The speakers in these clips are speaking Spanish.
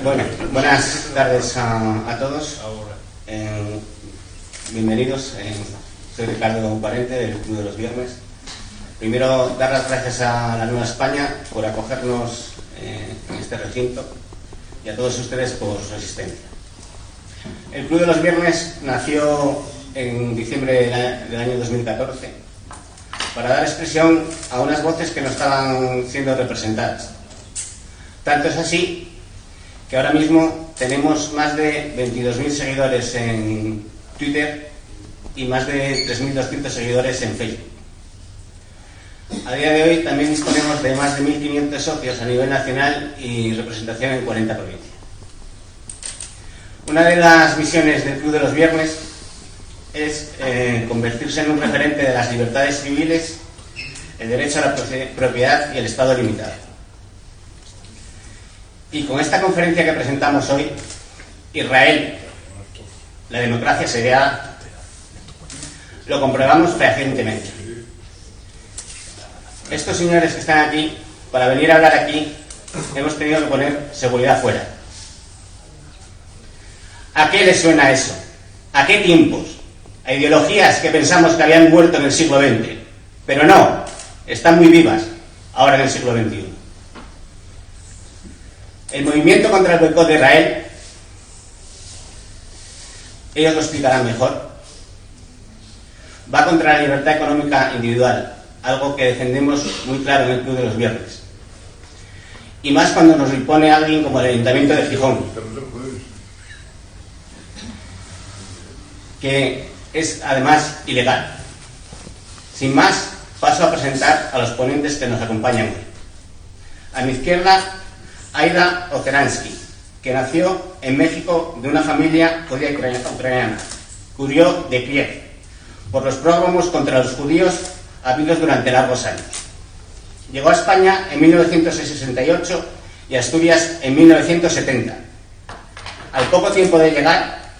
Bueno, buenas tardes a todos. Bienvenidos. Soy Ricardo Parente, del Club de los Viernes. Primero, dar las gracias a la Nueva España por acogernos en este recinto y a todos ustedes por su asistencia. El Club de los Viernes nació en diciembre del año 2014 para dar expresión a unas voces que no estaban siendo representadas. Tanto es así que ahora mismo tenemos más de 22.000 seguidores en Twitter y más de 3.200 seguidores en Facebook. A día de hoy también disponemos de más de 1.500 socios a nivel nacional y representación en 40 provincias. Una de las misiones del Club de los Viernes es convertirse en un referente de las libertades civiles, el derecho a la propiedad y el Estado limitado. Y con esta conferencia que presentamos hoy, Israel, la democracia sería, lo comprobamos fehacientemente. Estos señores que están aquí, para venir a hablar aquí, hemos tenido que poner seguridad fuera. ¿A qué les suena eso? ¿A qué tiempos? A ideologías que pensamos que habían muerto en el siglo XX. Pero no, están muy vivas ahora en el siglo XXI. El movimiento contra el boicot de Israel, ellos lo explicarán mejor, va contra la libertad económica individual, algo que defendemos muy claro en el Club de los Viernes. Y más cuando nos lo impone alguien como el Ayuntamiento de Gijón, que es además ilegal. Sin más, paso a presentar a los ponentes que nos acompañan hoy. A mi izquierda, Aida Oceransky, que nació en México de una familia judía ucraniana, curió de Kiev, por los pogromos contra los judíos habidos durante largos años. Llegó a España en 1968 y a Asturias en 1970. Al poco tiempo de llegar,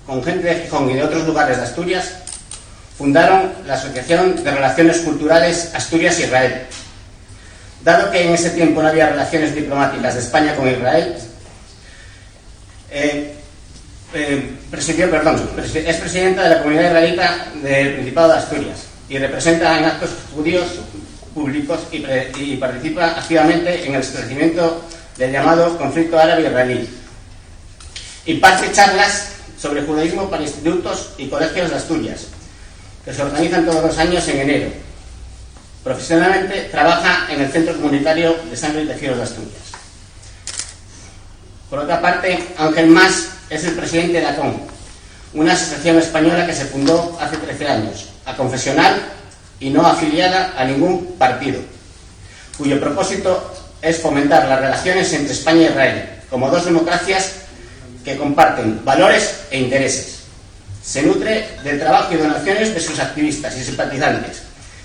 con gente de Gijón y de otros lugares de Asturias, fundaron la Asociación de Relaciones Culturales Asturias-Israel. Dado que en ese tiempo no había relaciones diplomáticas de España con Israel, es presidenta de la comunidad israelita del Principado de Asturias y representa en actos judíos públicos y participa activamente en el esclarecimiento del llamado conflicto árabe-israelí. Imparte charlas sobre judaísmo para institutos y colegios de Asturias, que se organizan todos los años en enero. Profesionalmente trabaja en el Centro Comunitario de Sangre y Tejidos de Asturias. Por otra parte, Ángel Mas es el presidente de ACON, una asociación española que se fundó hace 13 años, aconfesional y no afiliada a ningún partido, cuyo propósito es fomentar las relaciones entre España e Israel, como dos democracias que comparten valores e intereses. Se nutre del trabajo y donaciones de sus activistas y simpatizantes,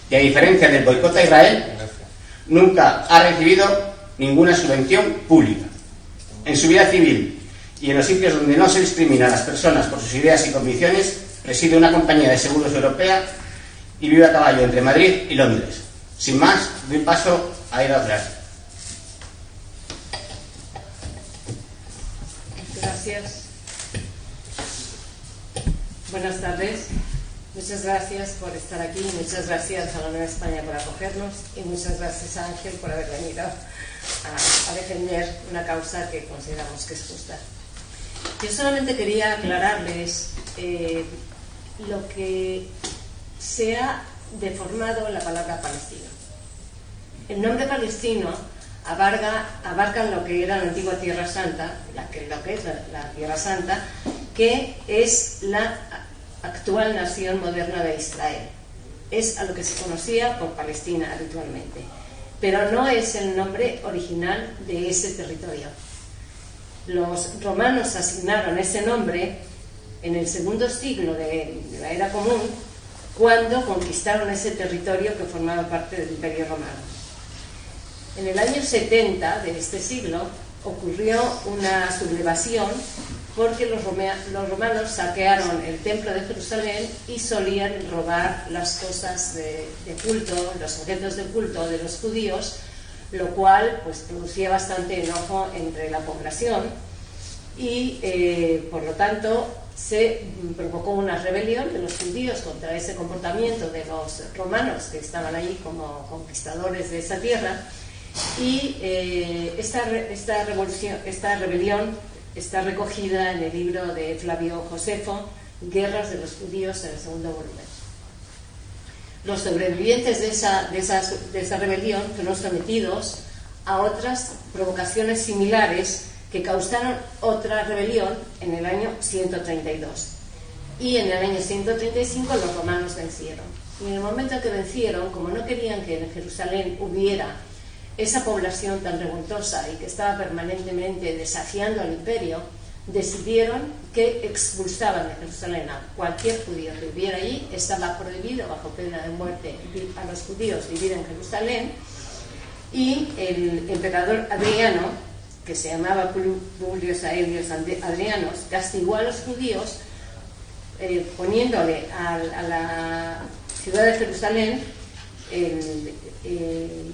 y a diferencia del boicot a Israel, nunca ha recibido ninguna subvención pública. En su vida civil y en los sitios donde no se discrimina a las personas por sus ideas y convicciones, preside una compañía de seguros europea y vive a caballo entre Madrid y Londres. Sin más, doy paso a Aida Oceransky. Gracias. Buenas tardes. Muchas gracias por estar aquí, muchas gracias a la Nueva España por acogernos y muchas gracias a Ángel por haber venido a defender una causa que consideramos que es justa. Yo solamente quería aclararles lo que se ha deformado la palabra palestino. El nombre palestino abarca lo que era la antigua Tierra Santa, lo que es la Tierra Santa, que es la actual nación moderna de Israel. Es a lo que se conocía por Palestina habitualmente, pero no es el nombre original de ese territorio. Los romanos asignaron ese nombre en el segundo siglo de la era común, cuando conquistaron ese territorio que formaba parte del Imperio Romano. En el año 70 de este siglo ocurrió una sublevación porque los romanos saquearon el templo de Jerusalén y solían robar las cosas de culto, los objetos de culto de los judíos, lo cual pues producía bastante enojo entre la población y por lo tanto se provocó una rebelión de los judíos contra ese comportamiento de los romanos que estaban allí como conquistadores de esa tierra, y esta rebelión está recogida en el libro de Flavio Josefo, Guerras de los Judíos, en el segundo volumen. Los sobrevivientes de esa rebelión fueron sometidos a otras provocaciones similares que causaron otra rebelión en el año 132. Y en el año 135 los romanos vencieron. Y en el momento que vencieron, como no querían que en Jerusalén hubiera esa población tan revoltosa y que estaba permanentemente desafiando al imperio, decidieron que expulsaban de Jerusalén a cualquier judío que viviera allí. Estaba prohibido bajo pena de muerte a los judíos vivir en Jerusalén, y el emperador Adriano, que se llamaba Publius Aelius Adrianos, castigó a los judíos poniéndole a la ciudad de Jerusalén,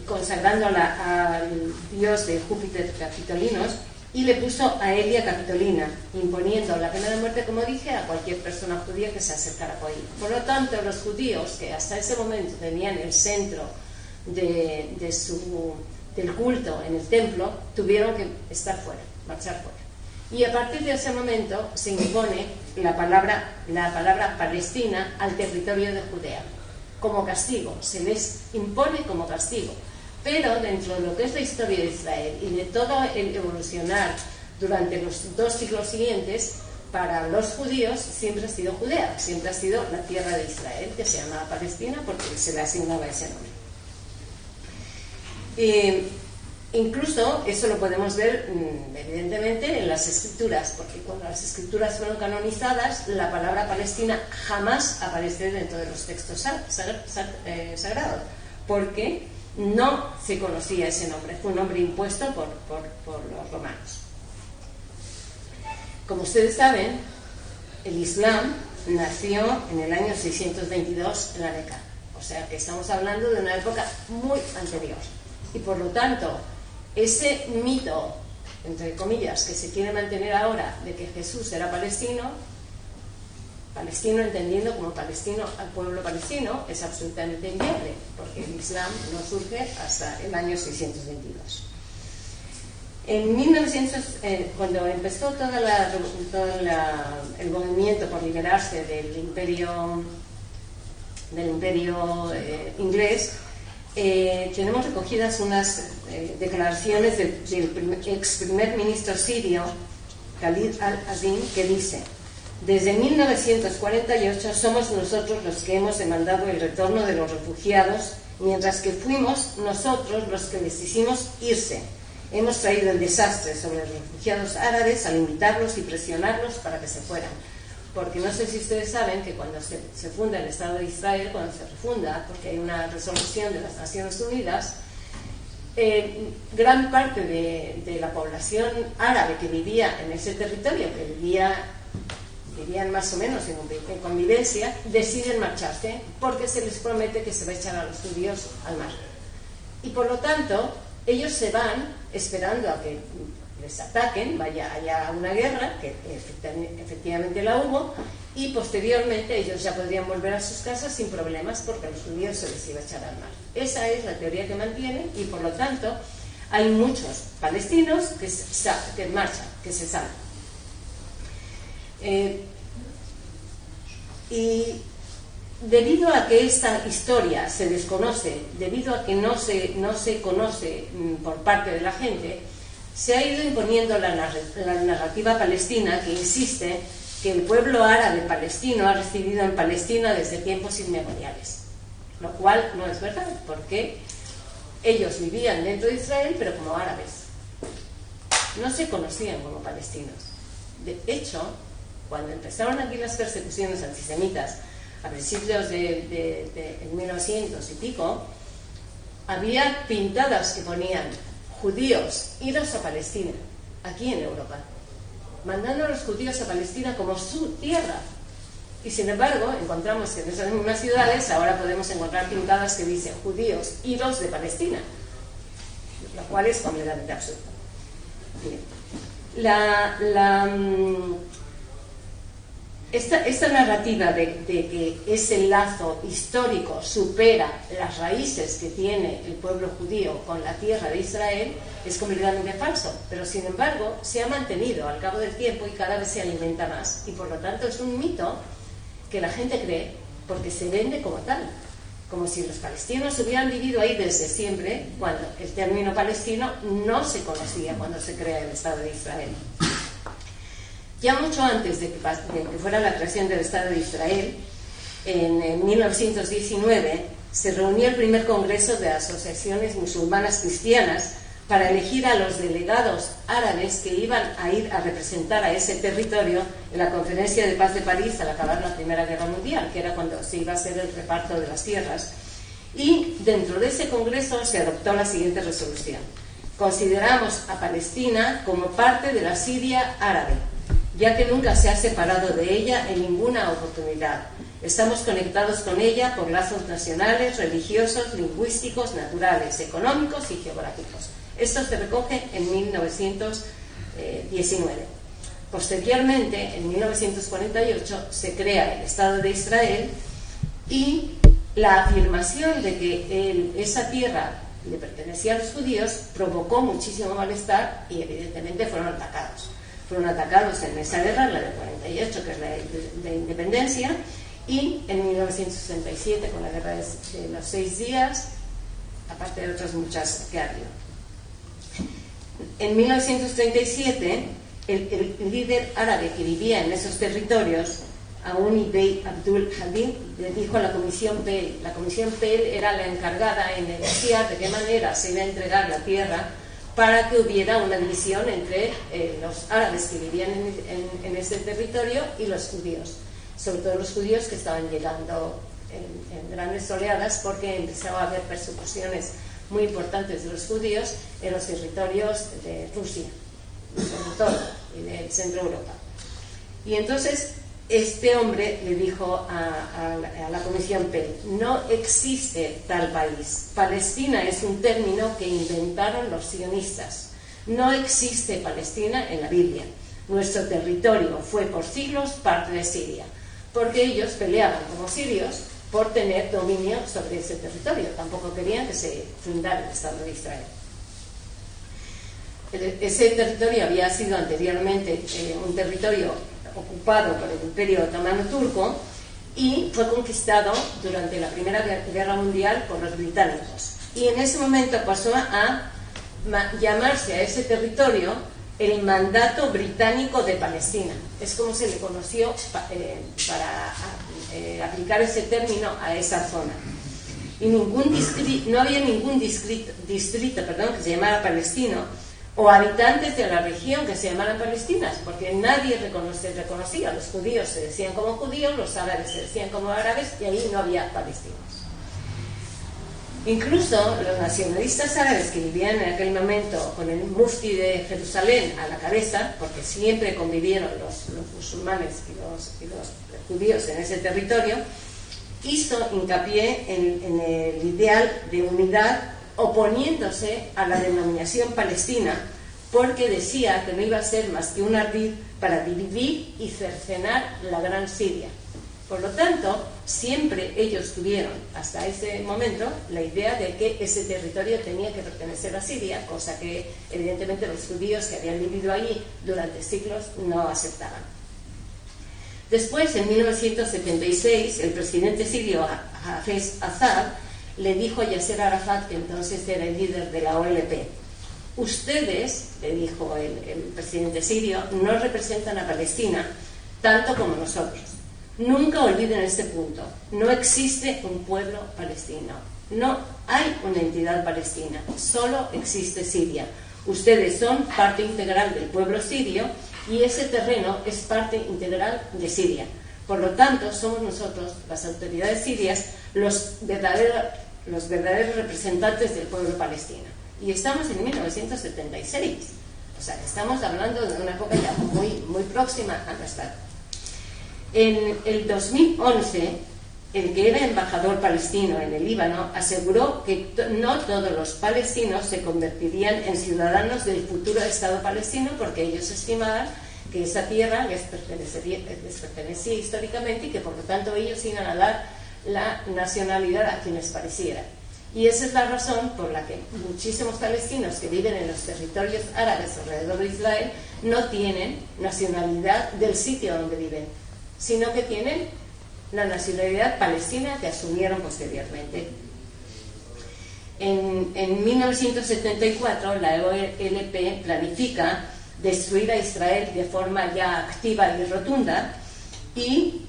consagrándola al dios de Júpiter Capitolinos, y le puso a Elia Capitolina, imponiendo la pena de muerte, como dije, a cualquier persona judía que se acercara por ahí. Por lo tanto, los judíos, que hasta ese momento tenían el centro del culto en el templo, tuvieron que estar fuera, marchar fuera. Y a partir de ese momento se impone la palabra Palestina al territorio de Judea, como castigo, se les impone como castigo. Pero dentro de lo que es la historia de Israel y de todo el evolucionar durante los 2 siglos siguientes, para los judíos siempre ha sido Judea, siempre ha sido la tierra de Israel, que se llamaba Palestina porque se le asignaba ese nombre. Incluso eso lo podemos ver evidentemente en las escrituras, porque cuando las escrituras fueron canonizadas, la palabra Palestina jamás aparece dentro de los textos sagrados, porque no se conocía ese nombre, fue un nombre impuesto por los romanos. Como ustedes saben, el Islam nació en el año 622 en la Meca, o sea que estamos hablando de una época muy anterior, y por lo tanto ese mito, entre comillas, que se quiere mantener ahora de que Jesús era palestino entendiendo como palestino al pueblo palestino, es absolutamente inviable, porque el Islam no surge hasta el año 622. En 1900, cuando empezó todo el movimiento por liberarse del imperio inglés, tenemos recogidas unas declaraciones del ex primer ministro sirio Khalid al-Azim, que dice: desde 1948 somos nosotros los que hemos demandado el retorno de los refugiados, mientras que fuimos nosotros los que les hicimos irse. Hemos traído el desastre sobre los refugiados árabes al invitarlos y presionarlos para que se fueran. Porque no sé si ustedes saben que cuando se funda el Estado de Israel, cuando se refunda, porque hay una resolución de las Naciones Unidas, gran parte de la población árabe que vivía en ese territorio, que vivían más o menos en convivencia, deciden marcharse porque se les promete que se va a echar a los judíos al mar. Y por lo tanto, ellos se van esperando a que les ataquen, haya una guerra, que efectivamente la hubo, y posteriormente ellos ya podrían volver a sus casas sin problemas porque a los judíos se les iba a echar al mar. Esa es la teoría que mantienen, y por lo tanto hay muchos palestinos que marchan, que se salen. Y debido a que esta historia se desconoce, debido a que no se conoce por parte de la gente, se ha ido imponiendo la narrativa palestina, que insiste que el pueblo árabe palestino ha residido en Palestina desde tiempos inmemoriales, lo cual no es verdad, porque ellos vivían dentro de Israel pero como árabes, no se conocían como palestinos. De hecho, cuando empezaron aquí las persecuciones antisemitas a principios de 1900 y pico, había pintadas que ponían: judíos, iros a Palestina, aquí en Europa, mandando a los judíos a Palestina como su tierra. Y sin embargo, encontramos que en esas mismas ciudades ahora podemos encontrar pintadas que dicen: judíos, iros de Palestina. lo cual es completamente absurdo. Bien. Esta narrativa de que ese lazo histórico supera las raíces que tiene el pueblo judío con la tierra de Israel es completamente falso, pero sin embargo se ha mantenido al cabo del tiempo y cada vez se alimenta más, y por lo tanto es un mito que la gente cree porque se vende como tal, como si los palestinos hubieran vivido ahí desde siempre, cuando el término palestino no se conocía cuando se crea el Estado de Israel. Ya mucho antes de que fuera la creación del Estado de Israel, en 1919, se reunió el primer congreso de asociaciones musulmanas cristianas para elegir a los delegados árabes que iban a ir a representar a ese territorio en la Conferencia de Paz de París al acabar la Primera Guerra Mundial, que era cuando se iba a hacer el reparto de las tierras. Y dentro de ese congreso se adoptó la siguiente resolución: consideramos a Palestina como parte de la Siria árabe, ya que nunca se ha separado de ella en ninguna oportunidad. Estamos conectados con ella por lazos nacionales, religiosos, lingüísticos, naturales, económicos y geográficos. Esto se recoge en 1919. Posteriormente, en 1948, se crea el Estado de Israel, y la afirmación de que esa tierra le pertenecía a los judíos provocó muchísimo malestar y evidentemente fueron atacados. Fueron atacados en esa guerra, la del 48, que es la de independencia, y en 1967 con la guerra de los 6 días, aparte de otras muchas que ha habido. En 1937, el líder árabe que vivía en esos territorios, Aouni Bey Abdul Hamid, le dijo a la Comisión Pell. La Comisión Pell era la encargada en negociar de qué manera se iba a entregar la tierra para que hubiera una división entre los árabes que vivían en ese territorio y los judíos, sobre todo los judíos que estaban llegando en grandes oleadas, porque empezaba a haber persecuciones muy importantes de los judíos en los territorios de Rusia, sobre todo, y de Centro Europa. Y entonces este hombre le dijo a la Comisión Pell: no existe tal país. Palestina es un término que inventaron los sionistas. No existe Palestina en la Biblia. Nuestro territorio fue por siglos parte de Siria, porque ellos peleaban como sirios por tener dominio sobre ese territorio. Tampoco querían que se fundara el Estado de Israel. Ese territorio había sido anteriormente un territorio ocupado por el Imperio Otomano Turco y fue conquistado durante la Primera Guerra Mundial por los británicos. Y en ese momento pasó a llamarse a ese territorio el Mandato Británico de Palestina. Es como se le conoció para aplicar ese término a esa zona. Y no había ningún distrito que se llamara palestino, o habitantes de la región que se llamaran palestinas, porque nadie reconocía. Los judíos se decían como judíos, los árabes se decían como árabes, y ahí no había palestinos. Incluso los nacionalistas árabes que vivían en aquel momento con el mufti de Jerusalén a la cabeza, porque siempre convivieron los musulmanes y los judíos en ese territorio, hizo hincapié en el ideal de unidad, oponiéndose a la denominación palestina, porque decía que no iba a ser más que un ardid para dividir y cercenar la gran Siria. Por lo tanto, siempre ellos tuvieron, hasta ese momento, la idea de que ese territorio tenía que pertenecer a Siria, cosa que evidentemente los judíos que habían vivido allí durante siglos no aceptaban. Después, en 1976, el presidente sirio Hafez Assad le dijo a Yasser Arafat, que entonces era el líder de la OLP: ustedes, le dijo el presidente sirio, no representan a Palestina tanto como nosotros. Nunca olviden este punto. No existe un pueblo palestino. No hay una entidad palestina. Solo existe Siria. Ustedes son parte integral del pueblo sirio y ese terreno es parte integral de Siria. Por lo tanto, somos nosotros, las autoridades sirias, los verdaderos representantes del pueblo palestino. Y estamos en 1976. O sea, estamos hablando de una época ya muy, muy próxima a nuestra. En el 2011, el que era embajador palestino en el Líbano, aseguró que no todos los palestinos se convertirían en ciudadanos del futuro Estado palestino, porque ellos estimaban que esa tierra les pertenecía históricamente y que por lo tanto ellos iban a dar la nacionalidad a quien les pareciera. Y esa es la razón por la que muchísimos palestinos que viven en los territorios árabes alrededor de Israel no tienen nacionalidad del sitio donde viven, sino que tienen la nacionalidad palestina que asumieron posteriormente. En 1974 la OLP planifica destruir a Israel de forma ya activa y rotunda y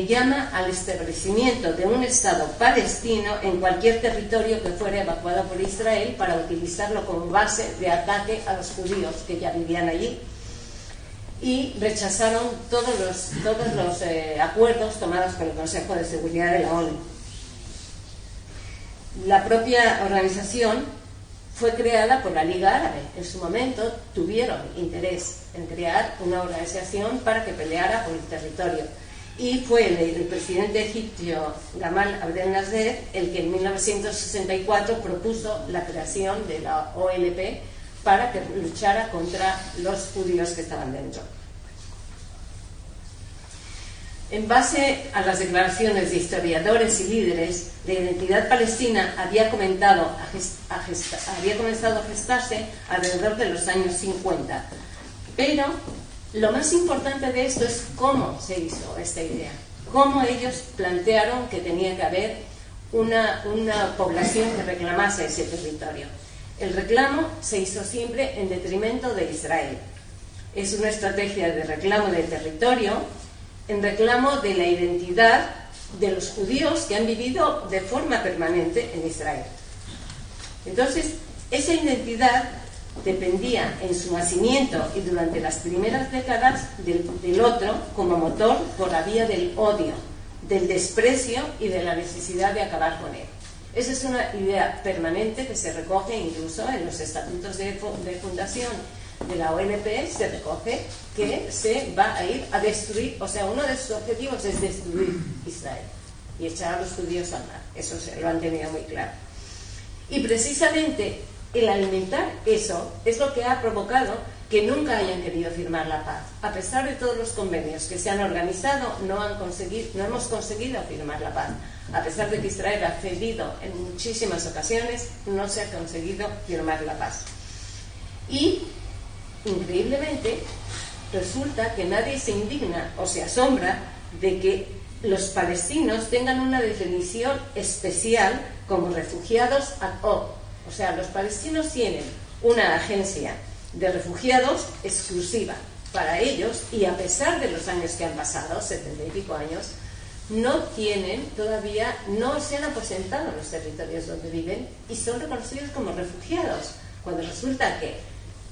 llama al establecimiento de un Estado palestino en cualquier territorio que fuera evacuado por Israel para utilizarlo como base de ataque a los judíos que ya vivían allí, y rechazaron todos los acuerdos tomados por el Consejo de Seguridad de la ONU. La propia organización fue creada por la Liga Árabe. En su momento tuvieron interés en crear una organización para que peleara por el territorio. Y fue el presidente egipcio Gamal Abdel Nasser el que en 1964 propuso la creación de la OLP para que luchara contra los judíos que estaban dentro. En base a las declaraciones de historiadores y líderes, la identidad palestina había comenzado a gestarse alrededor de los años 50. Pero lo más importante de esto es cómo se hizo esta idea, cómo ellos plantearon que tenía que haber una población que reclamase ese territorio. El reclamo se hizo siempre en detrimento de Israel. Es una estrategia de reclamo del territorio, en reclamo de la identidad de los judíos que han vivido de forma permanente en Israel. Entonces, esa identidad dependía en su nacimiento y durante las primeras décadas del otro como motor por la vía del odio, del desprecio y de la necesidad de acabar con él. Esa es una idea permanente que se recoge incluso en los estatutos de fundación de la OLP. Se recoge que se va a ir a destruir, o sea, uno de sus objetivos es destruir Israel y echar a los judíos al mar. Eso lo han tenido muy claro. Y precisamente el alimentar eso es lo que ha provocado que nunca hayan querido firmar la paz. A pesar de todos los convenios que se han organizado, no hemos conseguido firmar la paz. A pesar de que Israel ha cedido en muchísimas ocasiones, no se ha conseguido firmar la paz. Y, increíblemente, resulta que nadie se indigna o se asombra de que los palestinos tengan una definición especial como refugiados ad hoc. O sea, los palestinos tienen una agencia de refugiados exclusiva para ellos, y a pesar de los años que han pasado, 70 y pico años, no se han aposentado en los territorios donde viven y son reconocidos como refugiados, cuando resulta que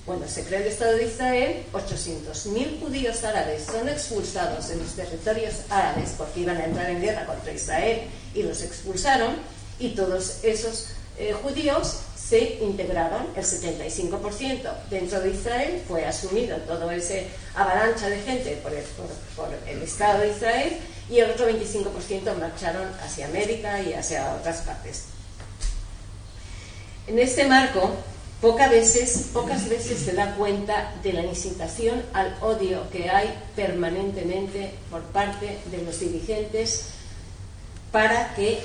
cuando se crea el Estado de Israel, 800.000 judíos árabes son expulsados de los territorios árabes porque iban a entrar en guerra contra Israel y los expulsaron, y todos esos judíos se integraron, el 75% dentro de Israel, fue asumido todo ese avalancha de gente por el Estado de Israel, y el otro 25% marcharon hacia América y hacia otras partes. En este marco, pocas veces se da cuenta de la incitación al odio que hay permanentemente por parte de los dirigentes para que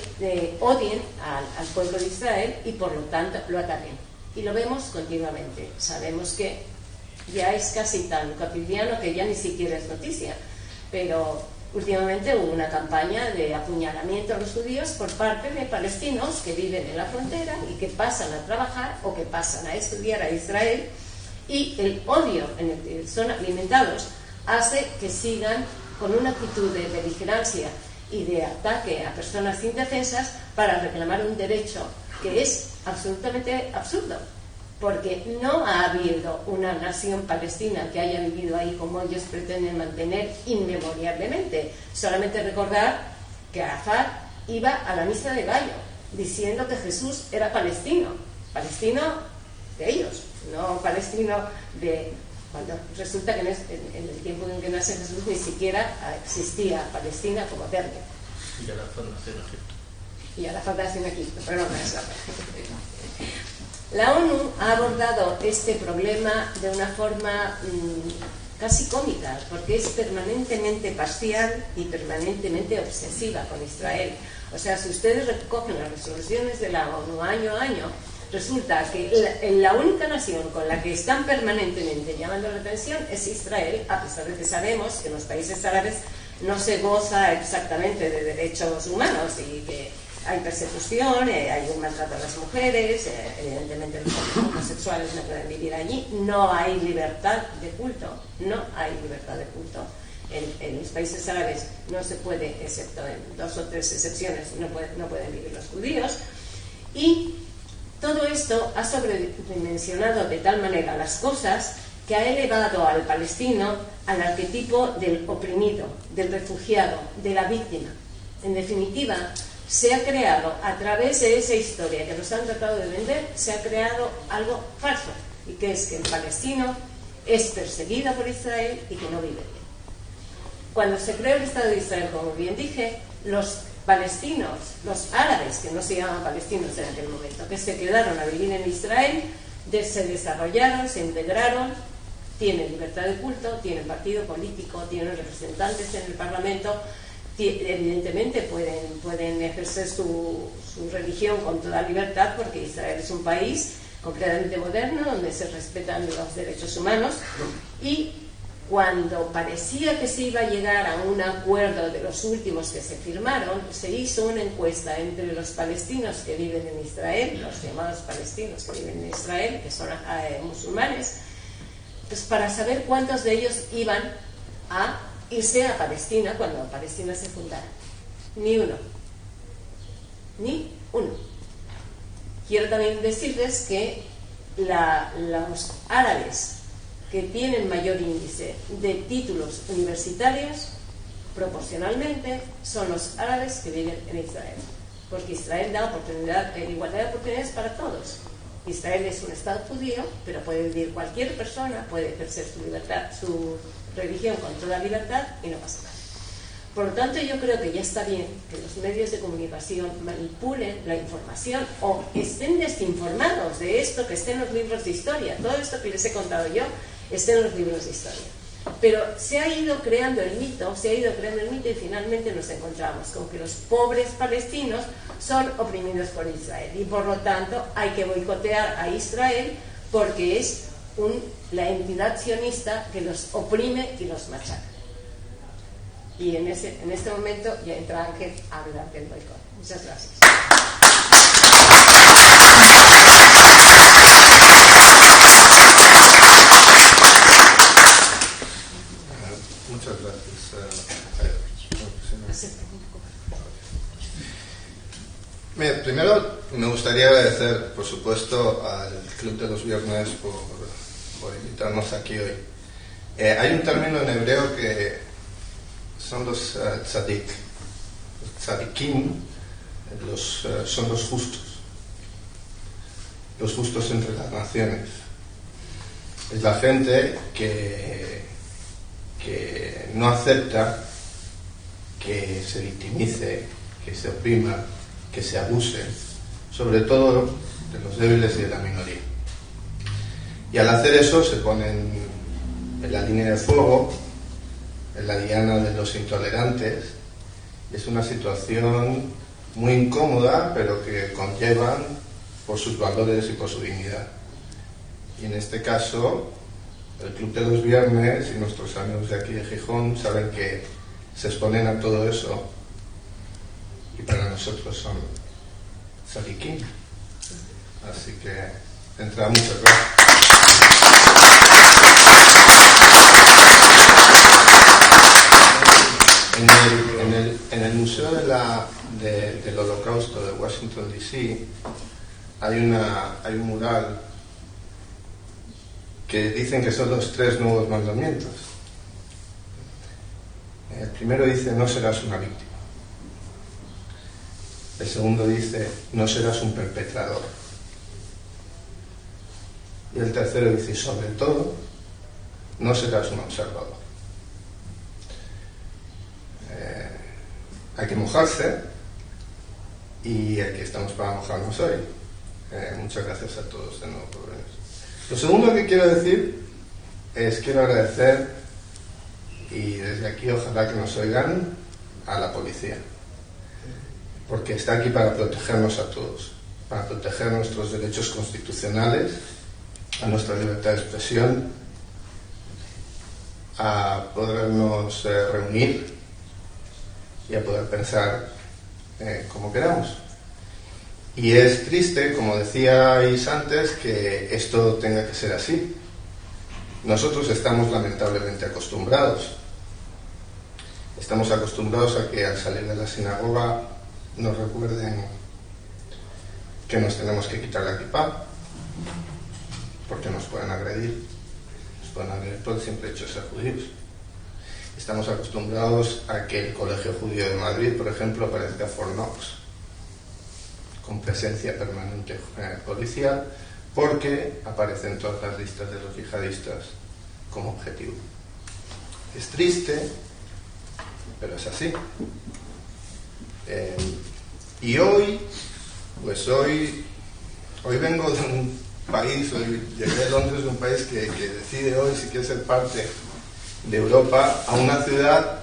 odien al pueblo de Israel y por lo tanto lo ataquen. Y lo vemos continuamente. Sabemos que ya es casi tan cotidiano que ya ni siquiera es noticia, pero últimamente hubo una campaña de apuñalamiento a los judíos por parte de palestinos que viven en la frontera y que pasan a trabajar o que pasan a estudiar a Israel, y el odio en el que son alimentados hace que sigan con una actitud de beligerancia y de ataque a personas indefensas para reclamar un derecho que es absolutamente absurdo, porque no ha habido una nación palestina que haya vivido ahí como ellos pretenden mantener inmemorialmente. Solamente recordar que Arafat iba a la misa de Gallo diciendo que Jesús era palestino de ellos, no palestino de... Cuando resulta que en el tiempo en que nace Jesús ni siquiera existía Palestina como término. Y a la Fundación Egipto. Y a la Fundación Egipto, pero no es la ONU ha abordado este problema de una forma casi cómica, porque es permanentemente parcial y permanentemente obsesiva con Israel. O sea, si ustedes recogen las resoluciones de la ONU año a año, resulta que la única nación con la que están permanentemente llamando la atención es Israel, a pesar de que sabemos que en los países árabes no se goza exactamente de derechos humanos y que hay persecución, hay un maltrato a las mujeres, evidentemente los homosexuales no pueden vivir allí, no hay libertad de culto, no hay libertad de culto. En los países árabes no se puede, excepto en 2 o 3 excepciones, no pueden vivir los judíos. Y todo esto ha sobredimensionado de tal manera las cosas que ha elevado al palestino al arquetipo del oprimido, del refugiado, de la víctima. En definitiva, se ha creado, a través de esa historia que nos han tratado de vender, se ha creado algo falso, y que es que el palestino es perseguido por Israel y que no vive bien. Cuando se creó el Estado de Israel, como bien dije, los palestinos, los árabes, que no se llamaban palestinos en aquel momento, que se quedaron a vivir en Israel, se desarrollaron, se integraron, tienen libertad de culto, tienen partido político, tienen representantes en el Parlamento, evidentemente pueden ejercer su religión con toda libertad, porque Israel es un país completamente moderno donde se respetan los derechos humanos. Y cuando parecía que se iba a llegar a un acuerdo de los últimos que se firmaron, se hizo una encuesta entre los palestinos que viven en Israel, los llamados palestinos que viven en Israel, que son musulmanes, pues para saber cuántos de ellos iban a irse a Palestina cuando Palestina se fundara. Ni uno. Ni uno. Quiero también decirles que los árabes que tienen mayor índice de títulos universitarios, proporcionalmente, son los árabes que viven en Israel. Porque Israel da igualdad de oportunidades para todos. Israel es un Estado judío, pero puede vivir cualquier persona, puede ejercer su libertad, su religión con toda libertad y no pasa nada. Por lo tanto, yo creo que ya está bien que los medios de comunicación manipulen la información o estén desinformados de esto, que esté en los libros de historia. Todo esto que les he contado yo está en los libros de historia. Pero se ha ido creando el mito y finalmente nos encontramos con que los pobres palestinos son oprimidos por Israel y por lo tanto hay que boicotear a Israel porque es la entidad sionista que los oprime y los machaca. Y en este momento ya entra Ángel a hablar del boicot. Muchas gracias. Muchas gracias. Bien, primero me gustaría agradecer, por supuesto, al Club de los Viernes por invitarnos aquí hoy. Hay un término en hebreo que son los tzadik. Los tzadikim son los justos entre las naciones. Es la gente que no acepta que se victimice, que se oprima, que se abuse, sobre todo de los débiles y de la minoría. Y al hacer eso se ponen en la línea de fuego, en la diana de los intolerantes, y es una situación muy incómoda, pero que conllevan por sus valores y por su dignidad. Y en este caso, el Club de los Viernes y nuestros amigos de aquí de Gijón saben que se exponen a todo eso y para nosotros son tzadikim. Así que, de entrada, muchas gracias. En el Museo del Holocausto de Washington, D.C. hay un mural que dicen que son los 3 nuevos mandamientos. El primero dice: no serás una víctima. El segundo dice: no serás un perpetrador. Y el tercero dice: sobre todo, no serás un observador. hay que mojarse y aquí estamos para mojarnos hoy. Muchas gracias a todos de nuevo por venir. Lo segundo que quiero decir es quiero agradecer, y desde aquí ojalá que nos oigan, a la policía, porque está aquí para protegernos a todos, para proteger nuestros derechos constitucionales, a nuestra libertad de expresión, a podernos reunir y a poder pensar como queramos. Y es triste, como decíais antes, que esto tenga que ser así. Nosotros estamos lamentablemente acostumbrados. Estamos acostumbrados a que al salir de la sinagoga nos recuerden que nos tenemos que quitar la kipá, porque nos pueden agredir. Nos pueden agredir por el simple hecho de ser judíos. Estamos acostumbrados a que el Colegio Judío de Madrid, por ejemplo, aparezca Fort Knox, con presencia permanente policial, porque aparecen todas las listas de los yihadistas como objetivo. Es triste, pero es así. Y hoy vengo de un país, llegué de Londres, de un país que decide hoy si quiere ser parte de Europa, a una ciudad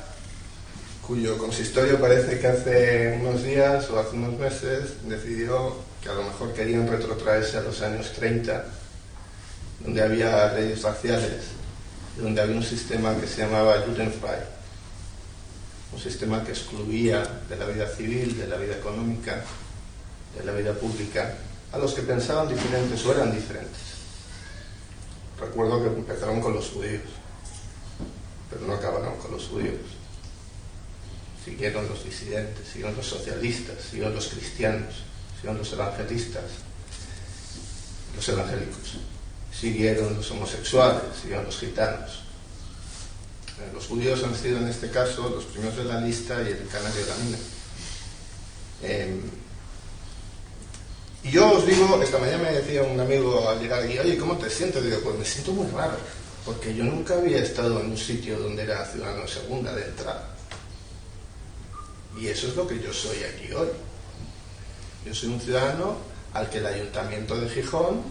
cuyo consistorio parece que hace unos días o hace unos meses decidió que a lo mejor querían retrotraerse a los años 30, donde había leyes raciales, donde había un sistema que se llamaba Judenfrei, un sistema que excluía de la vida civil, de la vida económica, de la vida pública, a los que pensaban diferentes o eran diferentes. Recuerdo que empezaron con los judíos, pero no acabaron con los judíos. Siguieron los disidentes, siguieron los socialistas, siguieron los cristianos, siguieron los evangelistas, los evangélicos, siguieron los homosexuales, siguieron los gitanos. Los judíos han sido en este caso los primeros de la lista y el canario de la mina. Y yo os digo, esta mañana me decía un amigo al llegar aquí, oye, ¿cómo te sientes? Digo, pues me siento muy raro, porque yo nunca había estado en un sitio donde era ciudadano de segunda de entrada. Y eso es lo que yo soy aquí hoy. Yo soy un ciudadano al que el Ayuntamiento de Gijón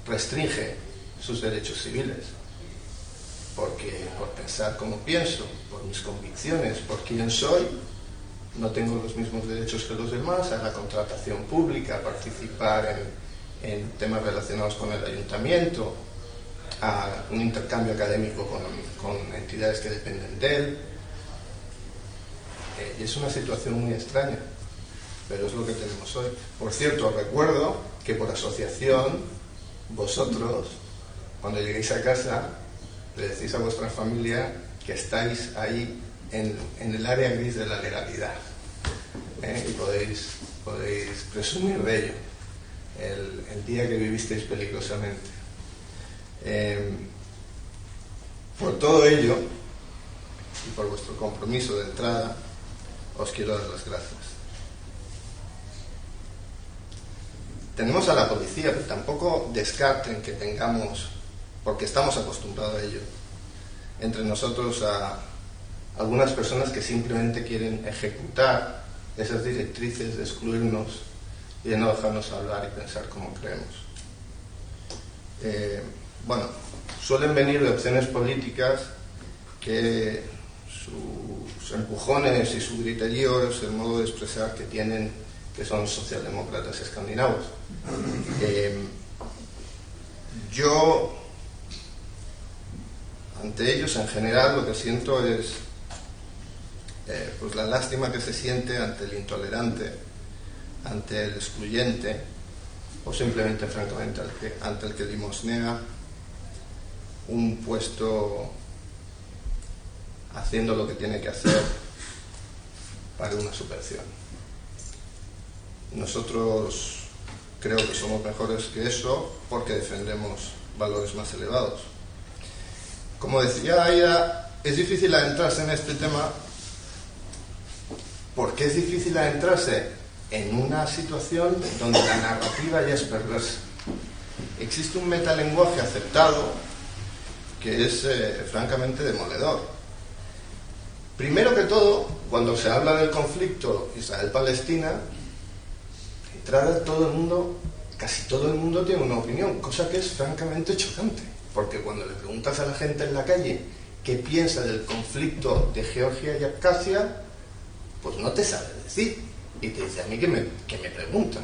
restringe sus derechos civiles. Porque por pensar como pienso, por mis convicciones, por quién soy, no tengo los mismos derechos que los demás a la contratación pública, a participar en temas relacionados con el Ayuntamiento, a un intercambio académico con entidades que dependen de él. Y es una situación muy extraña, pero es lo que tenemos hoy. Por cierto, os recuerdo que por asociación, vosotros, cuando lleguéis a casa, le decís a vuestra familia que estáis ahí en el área gris de la legalidad. Y podéis presumir de ello, el día que vivisteis peligrosamente. Por todo ello, y por vuestro compromiso de entrada, os quiero dar las gracias. Tenemos a la policía, pero tampoco descarten que tengamos, porque estamos acostumbrados a ello, entre nosotros a algunas personas que simplemente quieren ejecutar esas directrices de excluirnos y de no dejarnos hablar y pensar como creemos. Suelen venir de opciones políticas que sus empujones y su griterío es el modo de expresar que tienen, que son socialdemócratas escandinavos. Yo, ante ellos en general, lo que siento es pues la lástima que se siente ante el intolerante, ante el excluyente, o simplemente, francamente, ante el que limosnea un puesto haciendo lo que tiene que hacer para una subvención. Nosotros creo que somos mejores que eso porque defendemos valores más elevados. Como decía Aida, es difícil adentrarse en este tema. ¿Por qué es difícil adentrarse? En una situación donde la narrativa ya es perversa. Existe un metalenguaje aceptado que es francamente demoledor. Primero que todo, cuando se habla del conflicto Israel-Palestina, de entrada todo el mundo, casi todo el mundo tiene una opinión, cosa que es francamente chocante, porque cuando le preguntas a la gente en la calle qué piensa del conflicto de Georgia y Abjasia, pues no te sabe decir, y te dice a mí que me preguntan.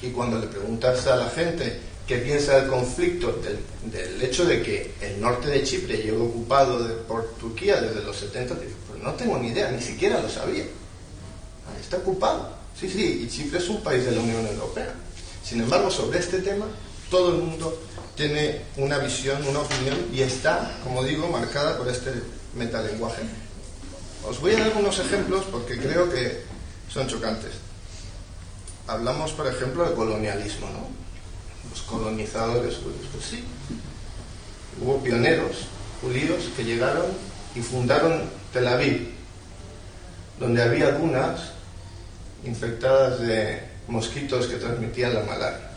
Y cuando le preguntas a la gente qué piensa del conflicto, del hecho de que el norte de Chipre lleva ocupado por Turquía desde los 70, te dice, pues no tengo ni idea, ni siquiera lo sabía. Ahí está ocupado. Sí, y Chipre es un país de la Unión Europea. Sin embargo, sobre este tema, todo el mundo tiene una visión, una opinión, y está, como digo, marcada por este metalenguaje. Os voy a dar unos ejemplos porque creo que son chocantes. Hablamos, por ejemplo, de colonialismo, ¿no? Los colonizadores judíos. Pues sí, hubo pioneros judíos que llegaron y fundaron Tel Aviv, donde había dunas infectadas de mosquitos que transmitían la malaria,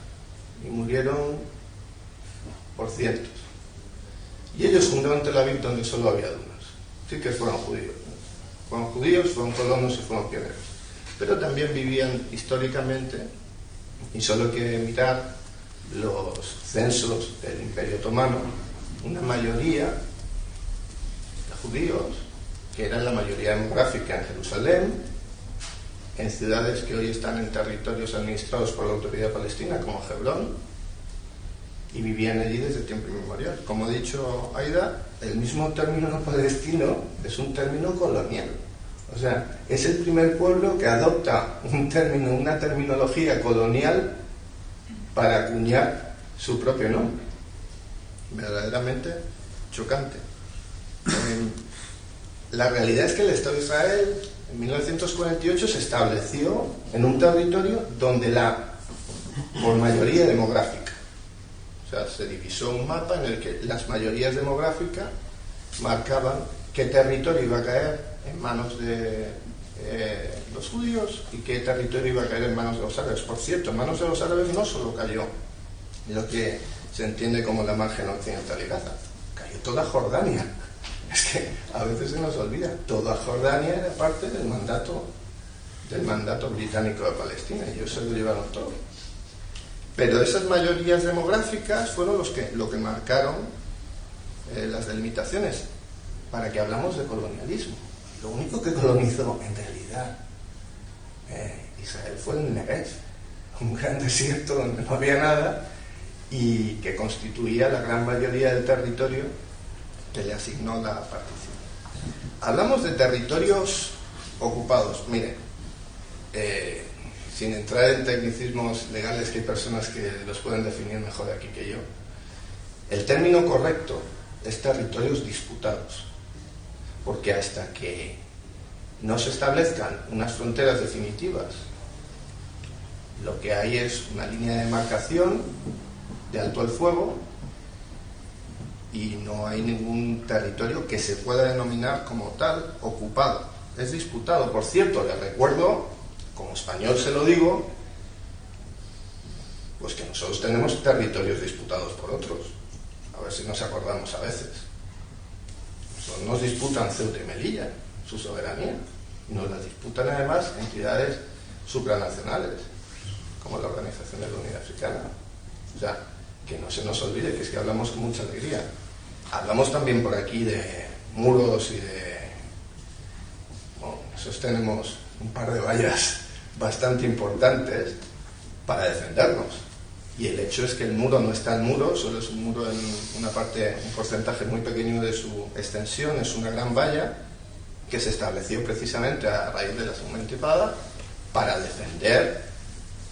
y murieron por cientos. Y ellos fundaron Tel Aviv donde solo había dunas. Sí que fueron judíos, ¿no? Fueron judíos, fueron colonos y fueron pioneros. Pero también vivían históricamente, y solo hay que mirar los censos del Imperio Otomano, una mayoría de judíos, que eran la mayoría demográfica en Jerusalén, en ciudades que hoy están en territorios administrados por la autoridad palestina, como Hebrón, y vivían allí desde tiempo inmemorial. Como ha dicho Aida, el mismo término palestino es un término colonial. O sea, es el primer pueblo que adopta una terminología colonial para acuñar su propio nombre. Verdaderamente chocante. La realidad es que el Estado de Israel en 1948 se estableció en un territorio donde por mayoría demográfica. O sea, se divisó un mapa en el que las mayorías demográficas marcaban qué territorio iba a caer en manos de los judíos y qué territorio iba a caer en manos de los árabes. Por cierto, en manos de los árabes no solo cayó lo que se entiende como la margen occidental y Gaza, cayó toda Jordania. Es que a veces se nos olvida, toda Jordania era parte del mandato británico de Palestina, y ellos se lo llevaron todo. Pero esas mayorías demográficas fueron lo que marcaron las delimitaciones, para que hablamos de colonialismo. Lo único que colonizó en realidad Israel fue el Negev, un gran desierto donde no había nada y que constituía la gran mayoría del territorio que le asignó la partición. Hablamos de territorios ocupados. Miren, sin entrar en tecnicismos legales, que hay personas que los pueden definir mejor aquí que yo, el término correcto es territorios disputados, porque hasta que no se establezcan unas fronteras definitivas, lo que hay es una línea de demarcación de alto el fuego y no hay ningún territorio que se pueda denominar como tal ocupado. Es disputado. Por cierto, les recuerdo, como español se lo digo, pues que nosotros tenemos territorios disputados por otros. A ver si nos acordamos a veces. Nos disputan Ceuta y Melilla, su soberanía, y nos la disputan además entidades supranacionales, como la Organización de la Unidad Africana. O sea, que no se nos olvide que es que hablamos con mucha alegría. Hablamos también por aquí de muros y de... Bueno, nosotros tenemos un par de vallas bastante importantes para defendernos. Y el hecho es que el muro no es tan muro, solo es un muro en una parte, un porcentaje muy pequeño de su extensión, es una gran valla que se estableció precisamente a raíz de la Segunda Intifada para defender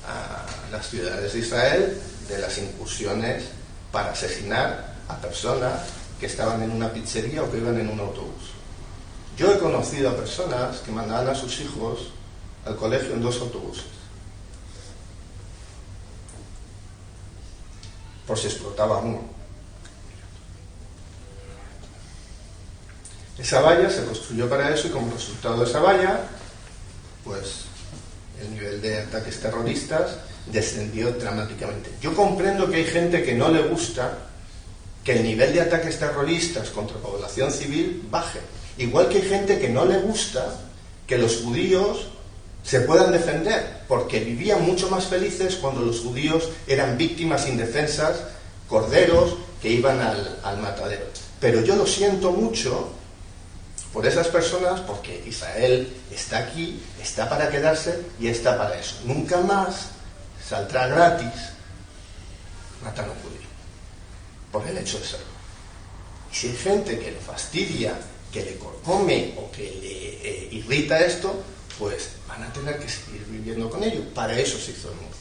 a las ciudades de Israel de las incursiones para asesinar a personas que estaban en una pizzería o que iban en un autobús. Yo he conocido a personas que mandaban a sus hijos al colegio en 2 autobuses, por si explotaba uno. Esa valla se construyó para eso y como resultado de esa valla, pues el nivel de ataques terroristas descendió dramáticamente. Yo comprendo que hay gente que no le gusta que el nivel de ataques terroristas contra población civil baje, Igual que hay gente que no le gusta que los judíos se puedan defender, porque vivían mucho más felices cuando los judíos eran víctimas indefensas, corderos que iban al matadero. Pero yo lo siento mucho por esas personas, porque Israel está aquí, está para quedarse y está para eso. Nunca más saldrá gratis matar a un judío por el hecho de serlo. Y si hay gente que le fastidia, que le corcome o que le irrita esto, pues van a tener que seguir viviendo con ello. Para eso se hizo el muro.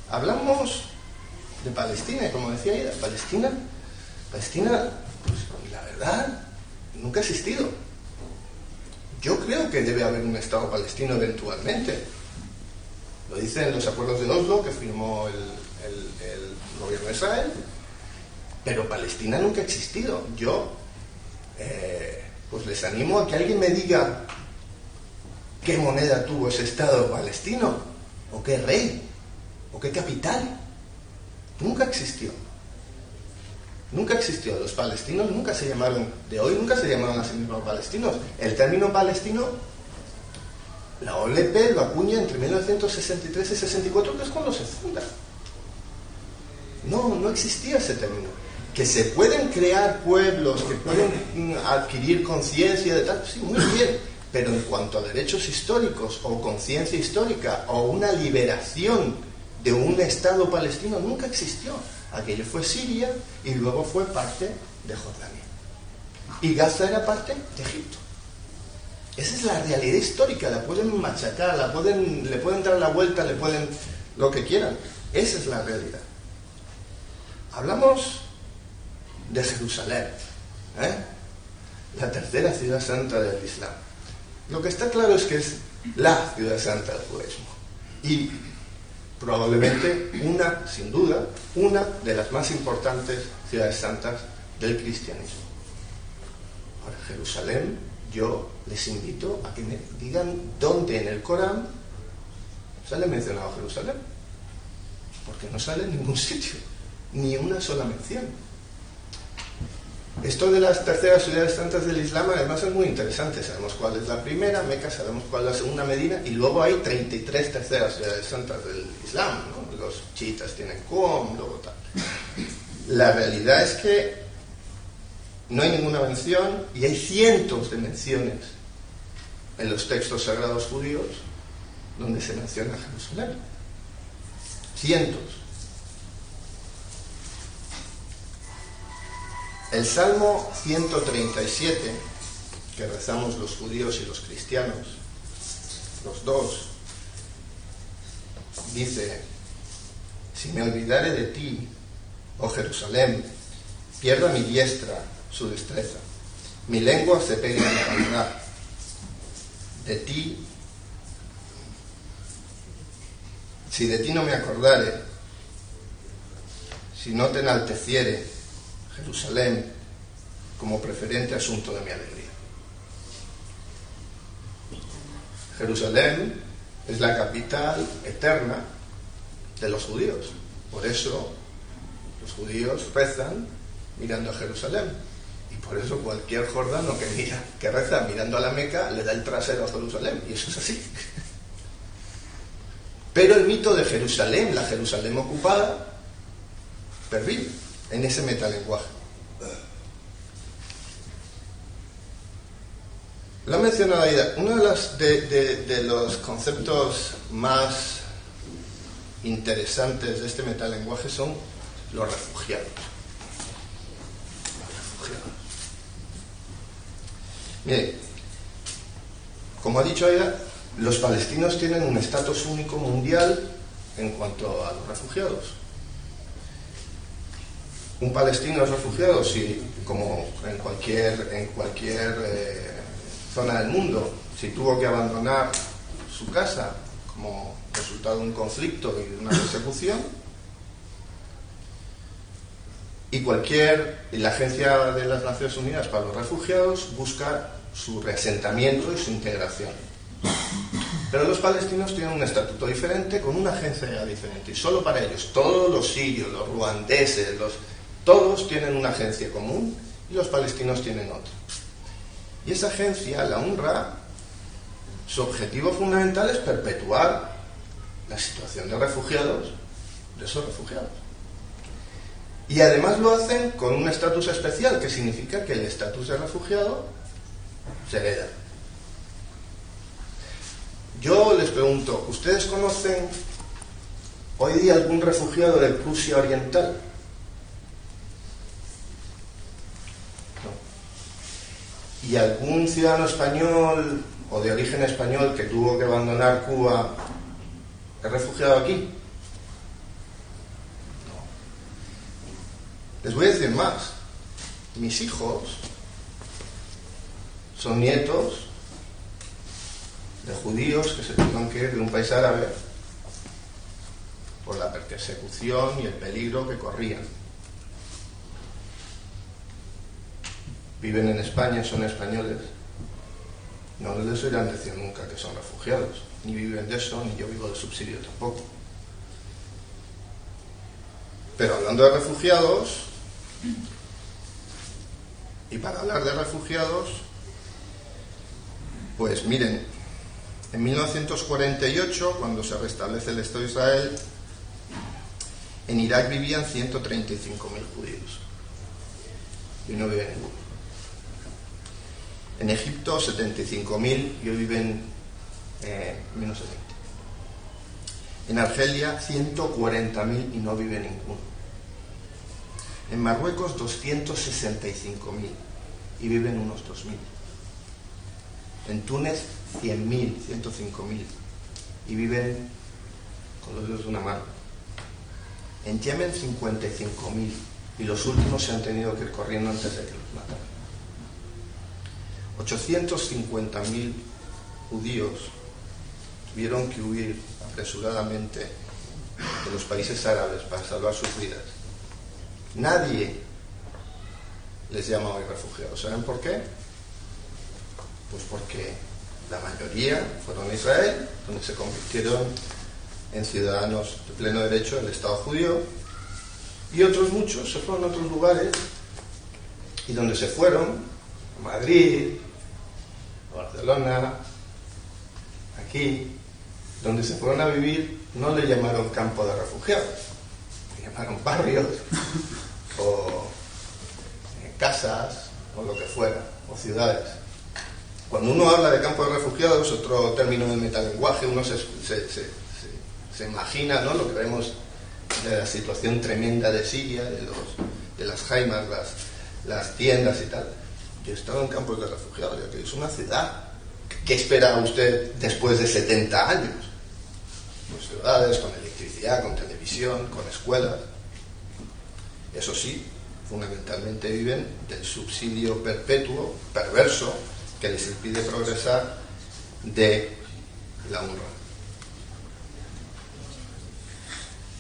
Hablamos de Palestina, y como decía ella, Palestina, pues la verdad, nunca ha existido. Yo creo que debe haber un Estado palestino eventualmente. Lo dicen los acuerdos de Oslo que firmó el gobierno de Israel, pero Palestina nunca ha existido. Yo pues les animo a que alguien me diga qué moneda tuvo ese Estado palestino, o qué rey, o qué capital. Nunca existió. Nunca existió. Los palestinos nunca se llamaron, de hoy nunca se llamaron a sí mismos palestinos. El término palestino, la OLP lo acuña entre 1963 y 64, que es cuando se funda. No existía ese término. Que se pueden crear pueblos, que pueden adquirir conciencia de tal, sí, muy bien, pero en cuanto a derechos históricos o conciencia histórica o una liberación de un Estado palestino, nunca existió. Aquello fue Siria y luego fue parte de Jordania. Y Gaza era parte de Egipto. Esa es la realidad histórica, la pueden machacar, le pueden dar la vuelta, le pueden lo que quieran. Esa es la realidad. Hablamos de Jerusalén, la tercera ciudad santa del Islam. Lo que está claro es que es la ciudad santa del judaísmo. Y probablemente sin duda, una de las más importantes ciudades santas del cristianismo. Ahora, Jerusalén, yo les invito a que me digan dónde en el Corán sale mencionado Jerusalén, porque no sale en ningún sitio, ni una sola mención. Esto de las terceras ciudades santas del Islam además es muy interesante. Sabemos cuál es la primera, Meca, sabemos cuál es la segunda, Medina, y luego hay 33 terceras ciudades santas del Islam, ¿no? Los chiitas tienen Qom, luego tal. La realidad es que no hay ninguna mención, y hay cientos de menciones en los textos sagrados judíos donde se menciona Jerusalén. Cientos. El Salmo 137, que rezamos los judíos y los cristianos, los dos, dice: si me olvidare de ti, oh Jerusalén, pierda mi diestra su destreza, mi lengua se pegue a mi paladar. De ti, si de ti no me acordare, si no te enalteciere Jerusalén como preferente asunto de mi alegría. Jerusalén es la capital eterna de los judíos. Por eso los judíos rezan mirando a Jerusalén. Y por eso cualquier jordano que reza mirando a la Meca le da el trasero a Jerusalén. Y eso es así. Pero el mito de Jerusalén, la Jerusalén ocupada, pervive en ese metalenguaje. Lo he mencionado ahí. Uno de los conceptos más interesantes de este metalenguaje son los refugiados. Mire, como ha dicho ella, los palestinos tienen un estatus único mundial en cuanto a los refugiados. Un palestino es refugiado si, como en cualquier zona del mundo, si tuvo que abandonar su casa como resultado de un conflicto y de una persecución, y la Agencia de las Naciones Unidas para los Refugiados busca su reasentamiento y su integración. Pero los palestinos tienen un estatuto diferente, con una agencia diferente, y solo para ellos. Todos los sirios, los ruandeses, todos tienen una agencia común, y los palestinos tienen otra. Y esa agencia, la UNRWA, su objetivo fundamental es perpetuar la situación de refugiados, de esos refugiados. Y además lo hacen con un estatus especial, que significa que el estatus de refugiado se hereda. Yo les pregunto, ¿ustedes conocen hoy día algún refugiado de Prusia Oriental? No. ¿Y algún ciudadano español o de origen español que tuvo que abandonar Cuba es refugiado aquí? Les voy a decir más. Mis hijos son nietos de judíos que se tuvieron que ir de un país árabe por la persecución y el peligro que corrían. Viven en España, son españoles. No les oirán decir nunca que son refugiados. Ni viven de eso, ni yo vivo de subsidio tampoco. Pero hablando de refugiados, y para hablar de refugiados, pues miren, en 1948, cuando se restablece el Estado de Israel, en Irak vivían 135.000 judíos y no vive ninguno. En Egipto 75.000 y hoy viven menos de 20. En Argelia 140.000 y no vive ninguno. En Marruecos 265.000 y viven unos 2.000. En Túnez 100.000, 105.000 y viven con los dedos de una mano. En Yemen 55.000 y los últimos se han tenido que ir corriendo antes de que los mataran. 850.000 judíos tuvieron que huir apresuradamente de los países árabes para salvar sus vidas. Nadie les llama hoy refugiados. ¿Saben por qué? Pues porque la mayoría fueron a Israel, donde se convirtieron en ciudadanos de pleno derecho del Estado judío, y otros muchos se fueron a otros lugares, y donde se fueron, a Madrid, a Barcelona, aquí, donde se fueron a vivir, no le llamaron campo de refugiados, le llamaron barrios, o casas, o lo que fuera, o ciudades. Cuando uno habla de campo de refugiados, otro término del metalenguaje, uno se imagina, ¿no?, lo que vemos de la situación tremenda de Siria, de las jaimas, las tiendas y tal. Yo he estado en campos de refugiados, ya que es una ciudad. ¿Qué espera usted después de 70 años? Pues ciudades con electricidad, con televisión, con escuelas. Eso sí, fundamentalmente viven del subsidio perpetuo, perverso, que les impide progresar, de la UNRWA.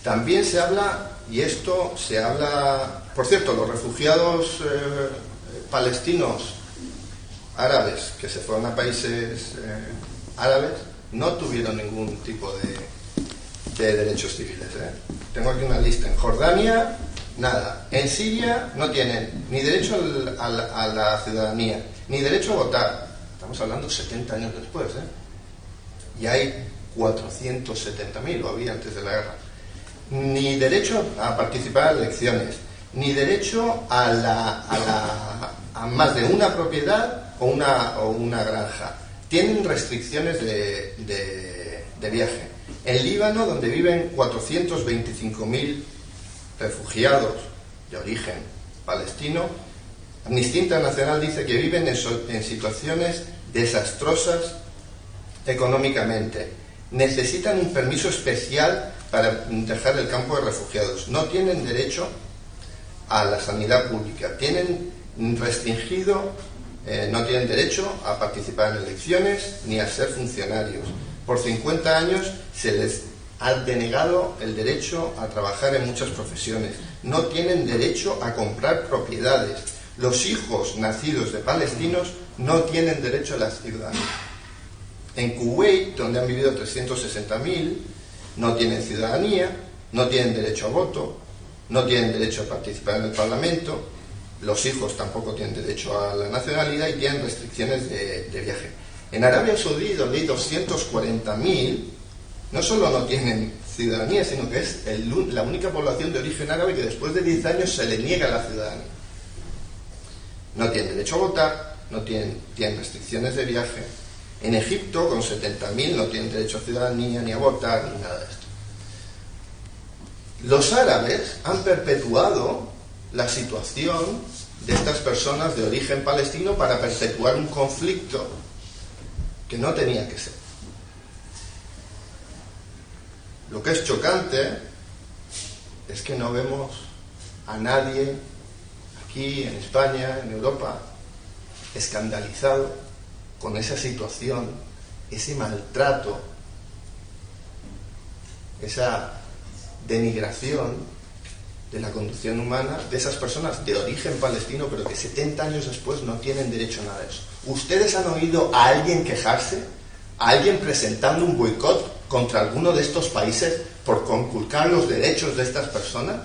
También se habla, y esto se habla, por cierto, los refugiados palestinos árabes que se fueron a países árabes no tuvieron ningún tipo de derechos civiles. Tengo aquí una lista. En Jordania, nada. En Siria no tienen ni derecho a la ciudadanía, ni derecho a votar. Estamos hablando 70 años después. Y hay 470.000, lo había antes de la guerra. Ni derecho a participar en elecciones, ni derecho a más de una propiedad o una granja. Tienen restricciones de viaje. En Líbano, donde viven 425.000 refugiados de origen palestino, Amnistía Internacional dice que viven en situaciones desastrosas económicamente. Necesitan un permiso especial para dejar el campo de refugiados. No tienen derecho a la sanidad pública. Tienen restringido, no tienen derecho a participar en elecciones ni a ser funcionarios. Por 50 años se les ha denegado el derecho a trabajar en muchas profesiones. No tienen derecho a comprar propiedades. Los hijos nacidos de palestinos no tienen derecho a la ciudadanía. En Kuwait, donde han vivido 360.000, no tienen ciudadanía, no tienen derecho a voto, no tienen derecho a participar en el Parlamento, los hijos tampoco tienen derecho a la nacionalidad y tienen restricciones de viaje. En Arabia Saudí, donde hay 240.000, no solo no tienen ciudadanía, sino que es la única población de origen árabe que después de 10 años se le niega la ciudadanía. No tienen derecho a votar, no tienen restricciones de viaje. En Egipto, con 70.000, no tienen derecho a ciudadanía, ni a votar, ni nada de esto. Los árabes han perpetuado la situación de estas personas de origen palestino para perpetuar un conflicto que no tenía que ser. Lo que es chocante es que no vemos a nadie aquí en España, en Europa, escandalizado con esa situación, ese maltrato, esa denigración de la condición humana de esas personas de origen palestino, pero que 70 años después no tienen derecho a nada de eso. ¿Ustedes han oído a alguien quejarse? ¿A alguien presentando un boicot contra alguno de estos países por conculcar los derechos de estas personas?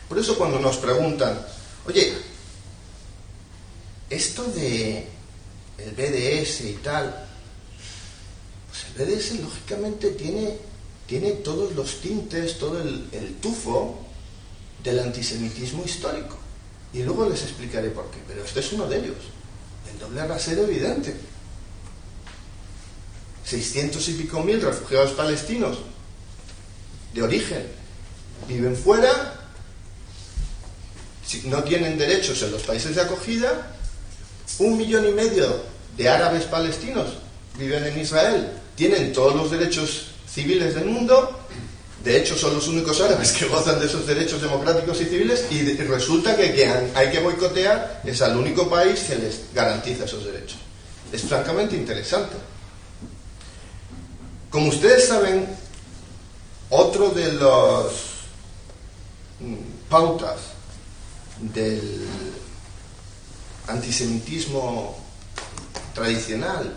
Por eso cuando nos preguntan, oye, esto de el BDS y tal, pues el BDS lógicamente tiene todos los tintes, todo el tufo del antisemitismo histórico. Y luego les explicaré por qué. Pero este es uno de ellos. El doble rasero evidente. 600 y pico mil refugiados palestinos de origen viven fuera, no tienen derechos en los países de acogida. 1,5 millones de árabes palestinos viven en Israel, tienen todos los derechos civiles del mundo. De hecho, son los únicos árabes que gozan de esos derechos democráticos y civiles, y resulta que hay que boicotear es al único país que les garantiza esos derechos. Es francamente interesante. Como ustedes saben, otro de los pautas del antisemitismo tradicional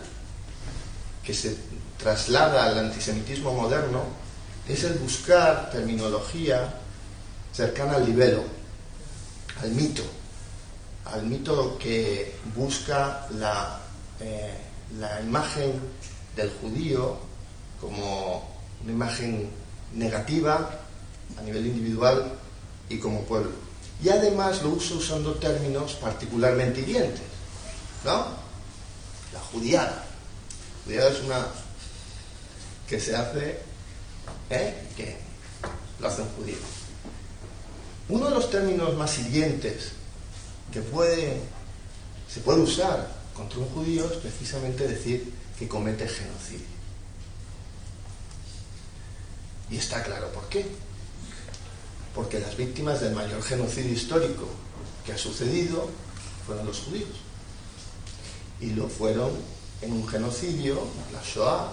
que se traslada al antisemitismo moderno es el buscar terminología cercana al libelo, al mito que busca la imagen del judío como una imagen negativa a nivel individual y como pueblo. Y además lo usa usando términos particularmente hirientes, ¿no? La judiada. La judiada es una que se hace, que lo hace un judío. Uno de los términos más hirientes que se puede usar contra un judío es precisamente decir que comete genocidio. Y está claro por qué. Porque las víctimas del mayor genocidio histórico que ha sucedido fueron los judíos. Y lo fueron en un genocidio, la Shoah,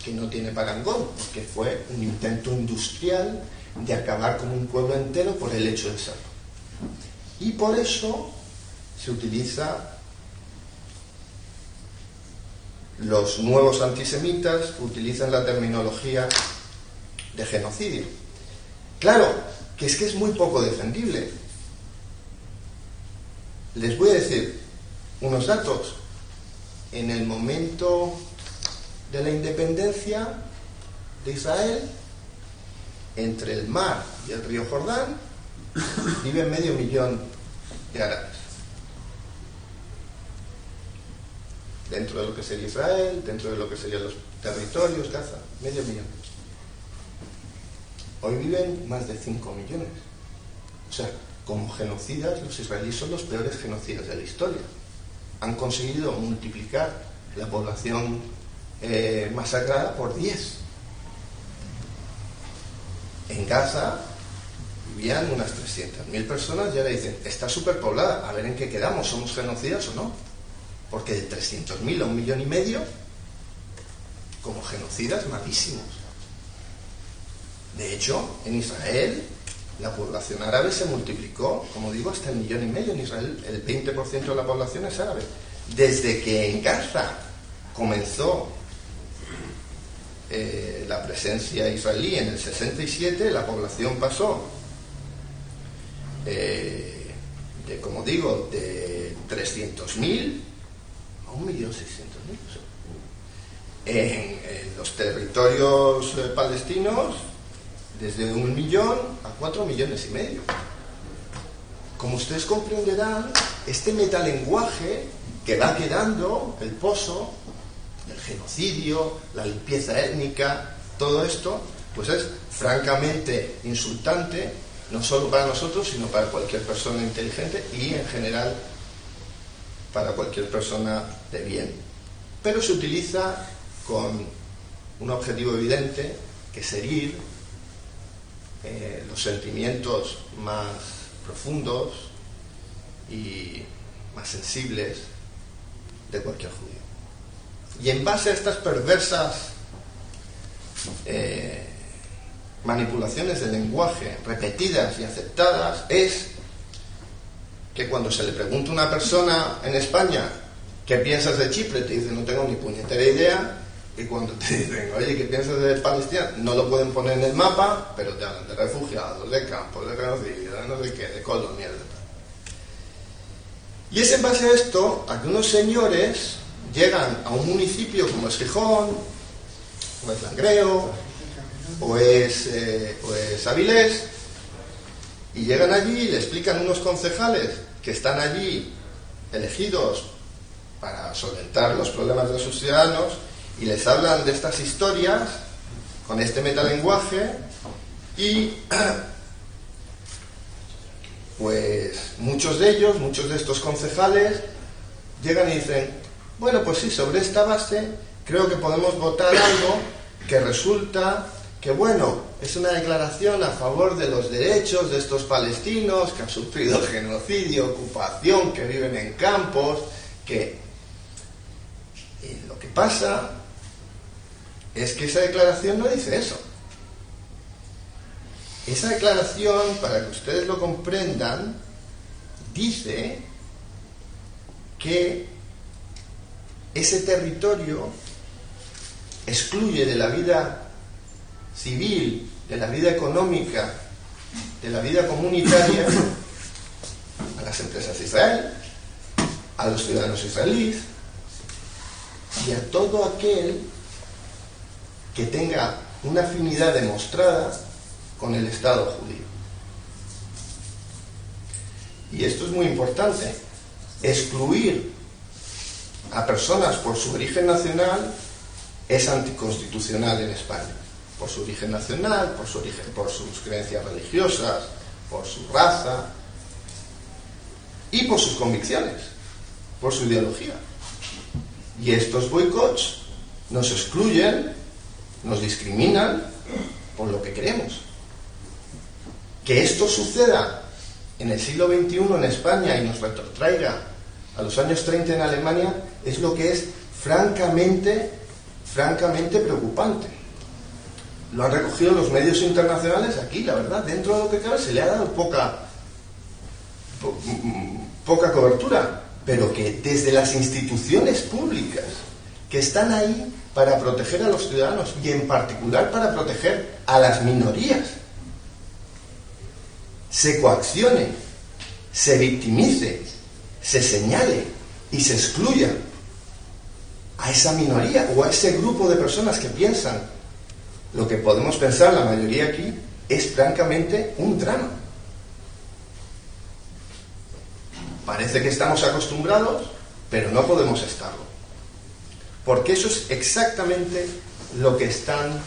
que no tiene parangón, porque fue un intento industrial de acabar con un pueblo entero por el hecho de serlo. Y por eso se utiliza, los nuevos antisemitas utilizan la terminología de genocidio. Claro, que es muy poco defendible. Les voy a decir unos datos. En el momento de la independencia de Israel, entre el mar y el río Jordán, viven 500.000 de árabes. Dentro de lo que sería Israel, dentro de lo que serían los territorios, Gaza, 500.000. Hoy viven más de 5 millones. O sea, como genocidas, los israelíes son los peores genocidas de la historia. Han conseguido multiplicar la población masacrada por 10. En Gaza vivían unas 300.000 personas y ahora dicen, está superpoblada, a ver en qué quedamos, ¿somos genocidas o no? Porque de 300.000 a 1,5 millones, como genocidas, malísimos. De hecho, en Israel, la población árabe se multiplicó, como digo, hasta 1,5 millones. En Israel, el 20% de la población es árabe. Desde que en Gaza comenzó la presencia israelí en el 67, la población pasó como digo, de 300.000 a 1.600.000. En los territorios palestinos, desde 1 millón a 4,5 millones. Como ustedes comprenderán, este metalenguaje que va quedando, el pozo, el genocidio, la limpieza étnica, todo esto, pues es francamente insultante, no solo para nosotros, sino para cualquier persona inteligente y, en general, para cualquier persona de bien. Pero se utiliza con un objetivo evidente, que es herir los sentimientos más profundos y más sensibles de cualquier judío. Y en base a estas perversas manipulaciones del lenguaje repetidas y aceptadas, es que cuando se le pregunta a una persona en España ¿qué piensas de Chipre? Te dice, no tengo ni puñetera idea. Y cuando te dicen, oye, ¿qué piensas de Palestina? No lo pueden poner en el mapa, pero te hablan de refugiados, de campos, de genocidio, de no sé qué, de colonias, de tal. Y es en base a esto a que unos señores llegan a un municipio como es Gijón, o es Langreo, o es Avilés, y llegan allí y le explican unos concejales que están allí elegidos para solventar los problemas de sus ciudadanos, y les hablan de estas historias con este metalenguaje, y pues muchos de estos concejales llegan y dicen, bueno, pues sí, sobre esta base creo que podemos votar algo que resulta que, bueno, es una declaración a favor de los derechos de estos palestinos que han sufrido genocidio, ocupación, que viven en campos, que lo que pasa es que esa declaración no dice eso. Esa declaración, para que ustedes lo comprendan, dice que ese territorio excluye de la vida civil, de la vida económica, de la vida comunitaria a las empresas de Israel, a los ciudadanos israelíes y a todo aquel que tenga una afinidad demostrada con el Estado judío. Y esto es muy importante. Excluir a personas por su origen nacional es anticonstitucional en España. Por su origen nacional, por sus creencias religiosas, por su raza y por sus convicciones, por su ideología. Y estos boicots nos excluyen, nos discriminan por lo que creemos. Que esto suceda en el siglo XXI en España y nos retrotraiga a los años 30 en Alemania es lo que es francamente preocupante. Lo han recogido los medios internacionales aquí, la verdad, dentro de lo que cabe se le ha dado poca cobertura, pero que desde las instituciones públicas que están ahí para proteger a los ciudadanos y en particular para proteger a las minorías, se coaccione, se victimice, se señale y se excluya a esa minoría o a ese grupo de personas que piensan lo que podemos pensar la mayoría aquí, es francamente un drama. Parece que estamos acostumbrados, pero no podemos estarlo. Porque eso es exactamente lo que están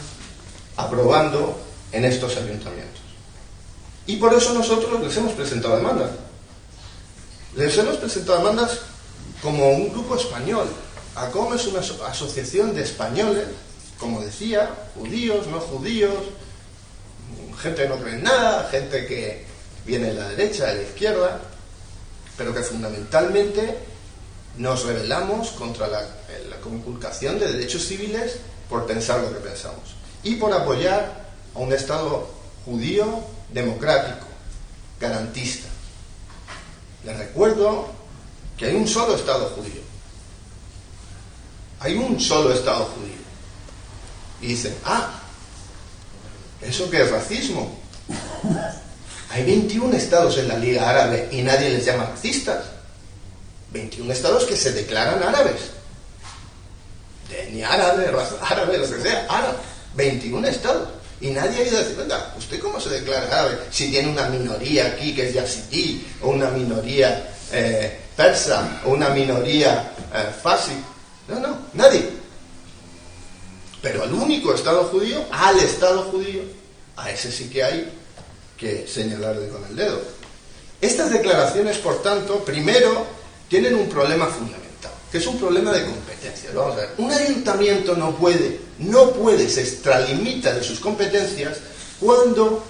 aprobando en estos ayuntamientos. Y por eso nosotros les hemos presentado demandas. Les hemos presentado demandas como un grupo español. ACOM es una asociación de españoles, como decía, judíos, no judíos, gente que no cree en nada, gente que viene de la derecha, de la izquierda, pero que fundamentalmente nos rebelamos contra la conculcación de derechos civiles por pensar lo que pensamos y por apoyar a un Estado judío democrático, garantista. Les recuerdo que hay un solo Estado judío. Hay un solo Estado judío. Y dicen, ¿eso qué es racismo? Hay 21 estados en la Liga Árabe y nadie les llama racistas. 21 estados que se declaran árabes. Ni árabe, raza árabe, lo que sea, árabe. 21 estados. Y nadie ha ido a decir, venga, ¿usted cómo se declara árabe? Si tiene una minoría aquí que es yazidí, o una minoría persa, o una minoría farsi. No, nadie. Pero al único Estado judío, al Estado judío, a ese sí que hay que señalarle con el dedo. Estas declaraciones, por tanto, primero, tienen un problema fundamental, que es un problema de competencia. Vamos a ver, un ayuntamiento no puede, se extralimita de sus competencias cuando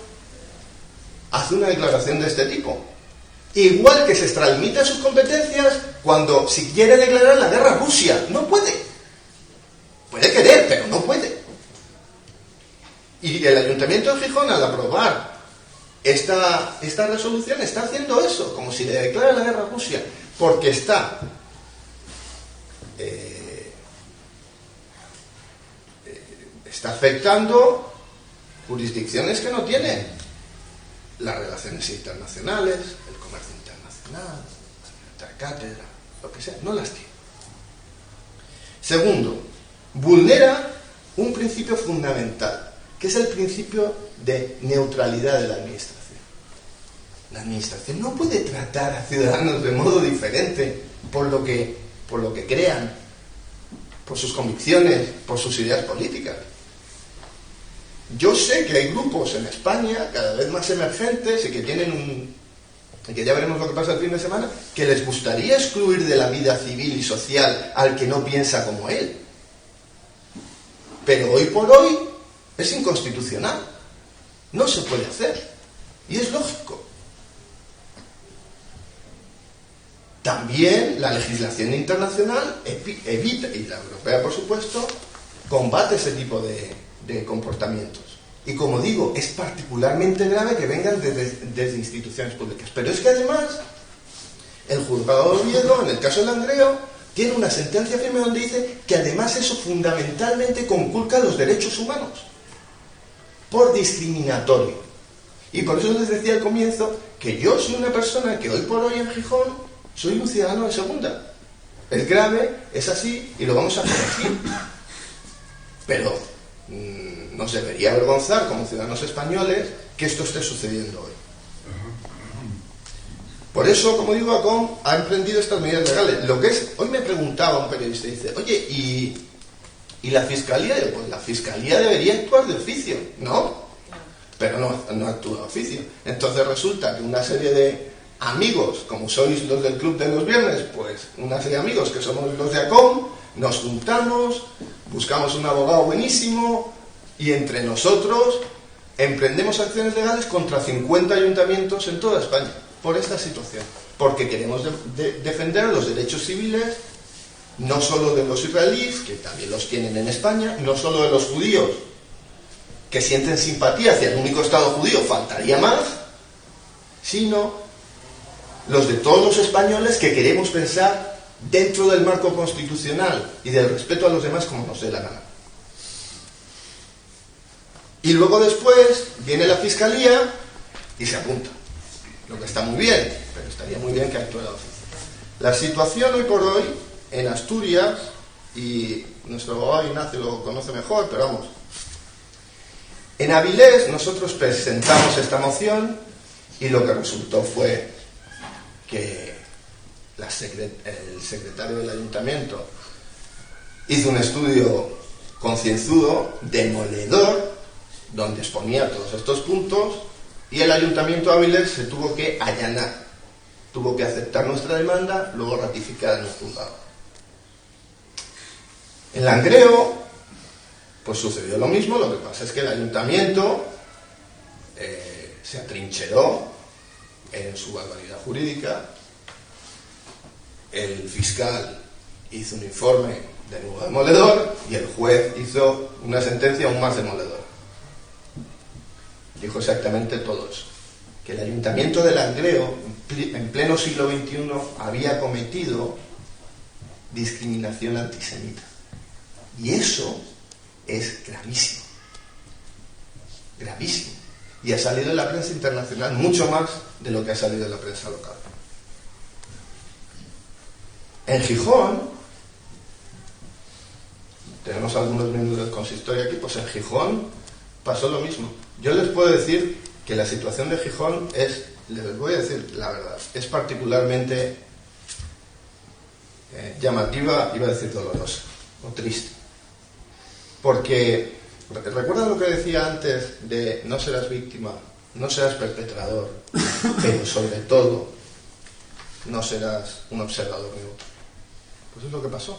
hace una declaración de este tipo. Igual que se extralimita de sus competencias cuando, si quiere declarar la guerra a Rusia, no puede. Puede querer, pero no puede. Y el Ayuntamiento de Gijón, al aprobar esta resolución, está haciendo eso, como si le declara la guerra a Rusia, porque está afectando jurisdicciones que no tienen: las relaciones internacionales, el comercio internacional, la cátedra, lo que sea, no las tiene. Segundo, vulnera un principio fundamental, que es el principio de neutralidad de la administración. La administración no puede tratar a ciudadanos de modo diferente por lo que crean, por sus convicciones, por sus ideas políticas. Yo sé que hay grupos en España cada vez más emergentes y que tienen que ya veremos lo que pasa el fin de semana, que les gustaría excluir de la vida civil y social al que no piensa como él. Pero hoy por hoy es inconstitucional. No se puede hacer. Y es lógico. También la legislación internacional evita, y la europea por supuesto, combate ese tipo de comportamientos. Y como digo, es particularmente grave que vengan desde instituciones públicas. Pero es que además, el juzgado de Oviedo, en el caso de Langreo, tiene una sentencia firme donde dice que además eso fundamentalmente conculca los derechos humanos por discriminatorio. Y por eso les decía al comienzo que yo soy una persona que hoy por hoy en Gijón soy un ciudadano de segunda. Es grave, es así y lo vamos a corregir. Pero nos debería avergonzar como ciudadanos españoles que esto esté sucediendo hoy. Por eso, como digo, ACOM ha emprendido estas medidas legales. Lo que es, hoy me preguntaba un periodista, dice, oye, ¿y la Fiscalía? Digo, pues la Fiscalía debería actuar de oficio, ¿no? Pero no actúa de oficio. Entonces resulta que una serie de amigos, como sois los del club de los viernes, pues una serie de amigos que somos los de ACOM, nos juntamos, buscamos un abogado buenísimo y entre nosotros emprendemos acciones legales contra 50 ayuntamientos en toda España por esta situación, porque queremos defender los derechos civiles no solo de los israelíes, que también los tienen en España, no solo de los judíos que sienten simpatía hacia el único Estado judío, faltaría más, sino los de todos los españoles que queremos pensar dentro del marco constitucional y del respeto a los demás como nos dé la gana. Y luego después viene la Fiscalía y se apunta, lo que está muy bien, pero estaría muy bien que actuara la oficina. La situación hoy por hoy en Asturias, y nuestro abogado Ignacio lo conoce mejor, pero vamos, en Avilés nosotros presentamos esta moción y lo que resultó fue que el secretario del ayuntamiento hizo un estudio concienzudo, demoledor, donde exponía todos estos puntos, y el ayuntamiento de Avilés se tuvo que allanar, tuvo que aceptar nuestra demanda, luego ratificada en el juzgado. En Langreo pues sucedió lo mismo, lo que pasa es que el ayuntamiento se atrincheró en su barbaridad jurídica. El fiscal hizo un informe de nuevo demoledor y el juez hizo una sentencia aún más demoledora. Dijo exactamente todo eso, que el ayuntamiento de Langreo en pleno siglo XXI había cometido discriminación antisemita, y eso es gravísimo, gravísimo. y ha salido en la prensa internacional mucho más de lo que ha salido en la prensa local. En Gijón, tenemos algunos miembros del consistorio aquí, pues en Gijón pasó lo mismo. Yo les puedo decir que la situación de Gijón es, les voy a decir la verdad, es particularmente llamativa, iba a decir dolorosa o triste. Porque, ¿recuerdan lo que decía antes de no serás víctima, no serás perpetrador, pero sobre todo no serás un observador neutro? Pues es lo que pasó.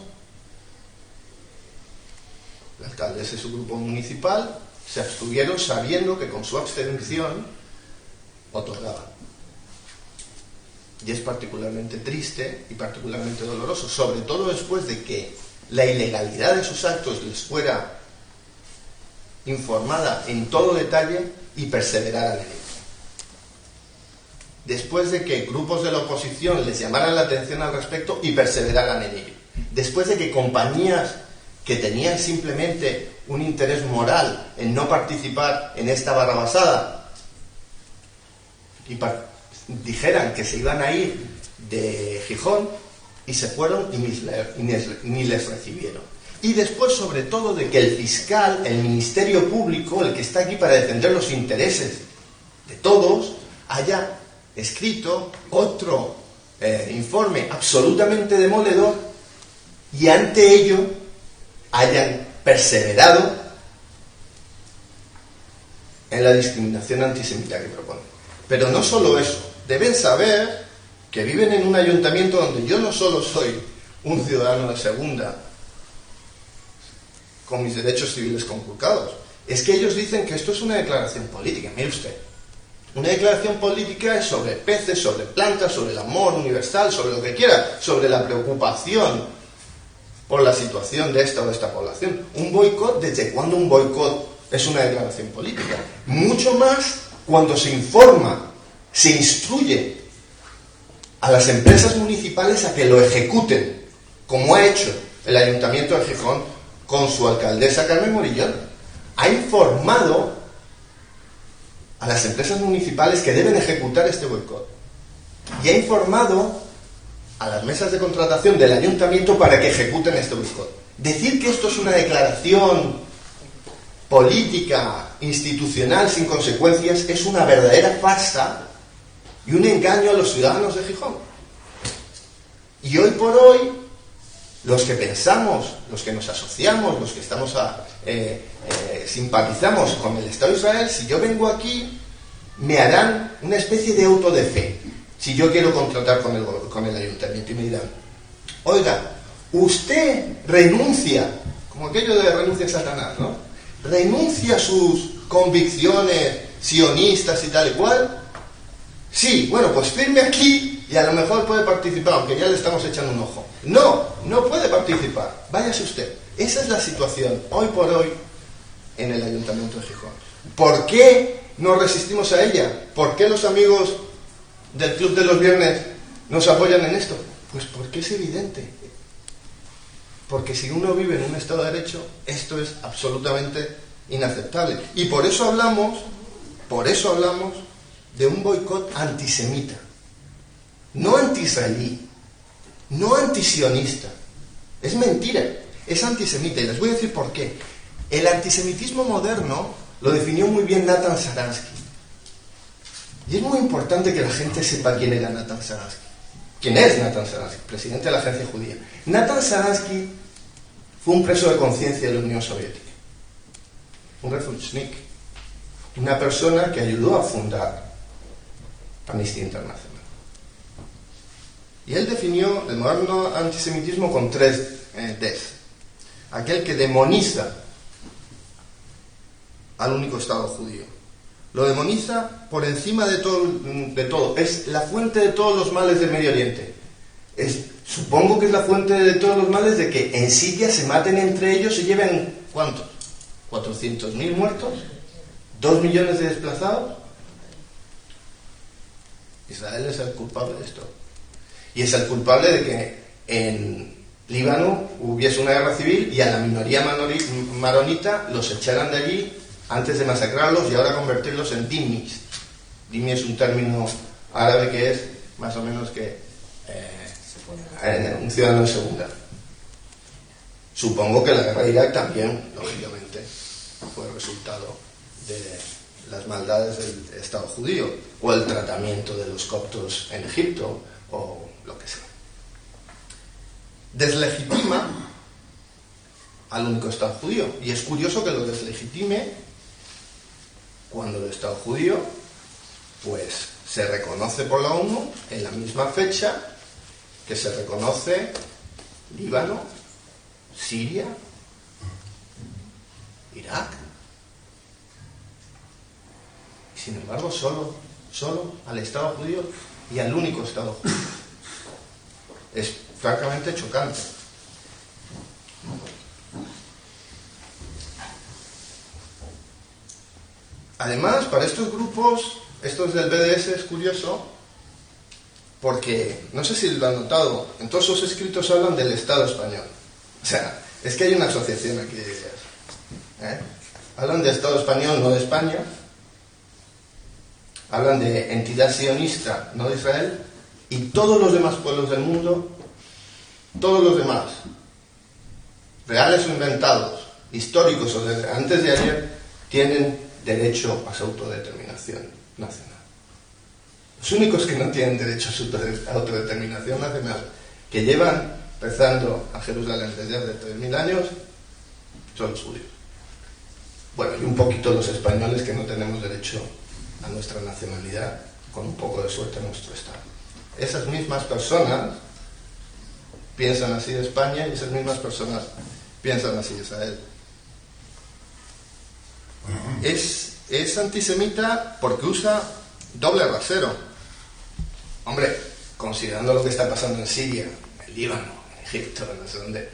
La alcaldesa y su grupo municipal se abstuvieron sabiendo que con su abstención otorgaban. Y es particularmente triste y particularmente doloroso, sobre todo después de que la ilegalidad de sus actos les fuera informada en todo detalle y perseveraran en ello. Después de que grupos de la oposición les llamaran la atención al respecto y perseveraran en ello. Después de que compañías que tenían simplemente un interés moral en no participar en esta barrabasada y dijeran que se iban a ir de Gijón y se fueron y ni les recibieron. Y después, sobre todo, de que el fiscal, el Ministerio Público, el que está aquí para defender los intereses de todos, haya escrito otro informe absolutamente demoledor y ante ello hayan perseverado en la discriminación antisemita que proponen. Pero no solo eso, deben saber que viven en un ayuntamiento donde yo no solo soy un ciudadano de segunda con mis derechos civiles conculcados, es que ellos dicen que esto es una declaración política. Mire usted, una declaración política es sobre peces, sobre plantas, sobre el amor universal, sobre lo que quiera, sobre la preocupación por la situación de esta o de esta población. Un boicot, ¿desde cuándo un boicot es una declaración política? Mucho más cuando se informa, se instruye a las empresas municipales a que lo ejecuten, como ha hecho el Ayuntamiento de Gijón con su alcaldesa Carmen Morillón. Ha informado a las empresas municipales que deben ejecutar este boicot y ha informado a las mesas de contratación del ayuntamiento para que ejecuten este boicot. Decir que esto es una declaración política, institucional, sin consecuencias, es una verdadera farsa y un engaño a los ciudadanos de Gijón. Y hoy por hoy, los que pensamos, los que nos asociamos, los que estamos simpatizamos con el Estado de Israel, si yo vengo aquí, me harán una especie de auto de fe. Si yo quiero contratar con el ayuntamiento y me dirán, oiga, usted renuncia, como aquello de renuncia a Satanás, ¿no? Renuncia a sus convicciones sionistas y tal y cual. Sí, bueno, pues firme aquí y a lo mejor puede participar, aunque ya le estamos echando un ojo. No puede participar, váyase usted. Esa es la situación hoy por hoy en el Ayuntamiento de Gijón. ¿Por qué nos resistimos a ella? ¿Por qué los amigos del Club de los Viernes nos apoyan en esto? Pues porque es evidente. Porque si uno vive en un Estado de Derecho, esto es absolutamente inaceptable. Y por eso hablamos de un boicot antisemita. No anti-israelí, no antisionista. Es mentira, es antisemita. Y les voy a decir por qué. El antisemitismo moderno lo definió muy bien Natan Sharansky. Y es muy importante que la gente sepa quién era Natan Sharansky. ¿Quién es Natan Sharansky? Presidente de la Agencia Judía. Natan Sharansky fue un preso de conciencia de la Unión Soviética. Un refuginik. Una persona que ayudó a fundar Amnistía Internacional. Y él definió el moderno antisemitismo con 3 Ds. Aquel que demoniza al único Estado judío. Lo demoniza por encima de todo. Es la fuente de todos los males del Medio Oriente. Supongo que es la fuente de todos los males de que en Siria se maten entre ellos y lleven, ¿cuántos? ¿400.000 muertos? ¿2 millones de desplazados? Israel es el culpable de esto. Y es el culpable de que en Líbano hubiese una guerra civil y a la minoría maronita los echaran de allí antes de masacrarlos y ahora convertirlos en dhimmis. Dhimmi es un término árabe que es más o menos que un ciudadano de segunda. Supongo que la guerra de Irak también, lógicamente, fue resultado de las maldades del Estado judío o el tratamiento de los coptos en Egipto o lo que sea. Deslegitima al único Estado judío, y es curioso que lo deslegitime cuando el Estado judío pues se reconoce por la ONU en la misma fecha que se reconoce Líbano, Siria, Irak. Y sin embargo solo al Estado judío y al único Estado judío. Es francamente chocante. Además, para estos grupos, estos del BDS, es curioso porque, no sé si lo han notado, en todos sus escritos hablan del Estado español. O sea, es que hay una asociación aquí de ideas. Hablan de Estado español, no de España. Hablan de entidad sionista, no de Israel. Y todos los demás pueblos del mundo, todos los demás, reales o inventados, históricos o de antes de ayer, tienen derecho a su autodeterminación nacional. Los únicos que no tienen derecho a su autodeterminación nacional, que llevan rezando a Jerusalén desde hace 3.000 años, son los judíos. Bueno, y un poquito los españoles, que no tenemos derecho a nuestra nacionalidad, con un poco de suerte en nuestro Estado. Esas mismas personas piensan así de España y esas mismas personas piensan así de Israel. Es antisemita porque usa doble rasero. Hombre, considerando lo que está pasando en Siria, en Líbano, en Egipto, no sé dónde,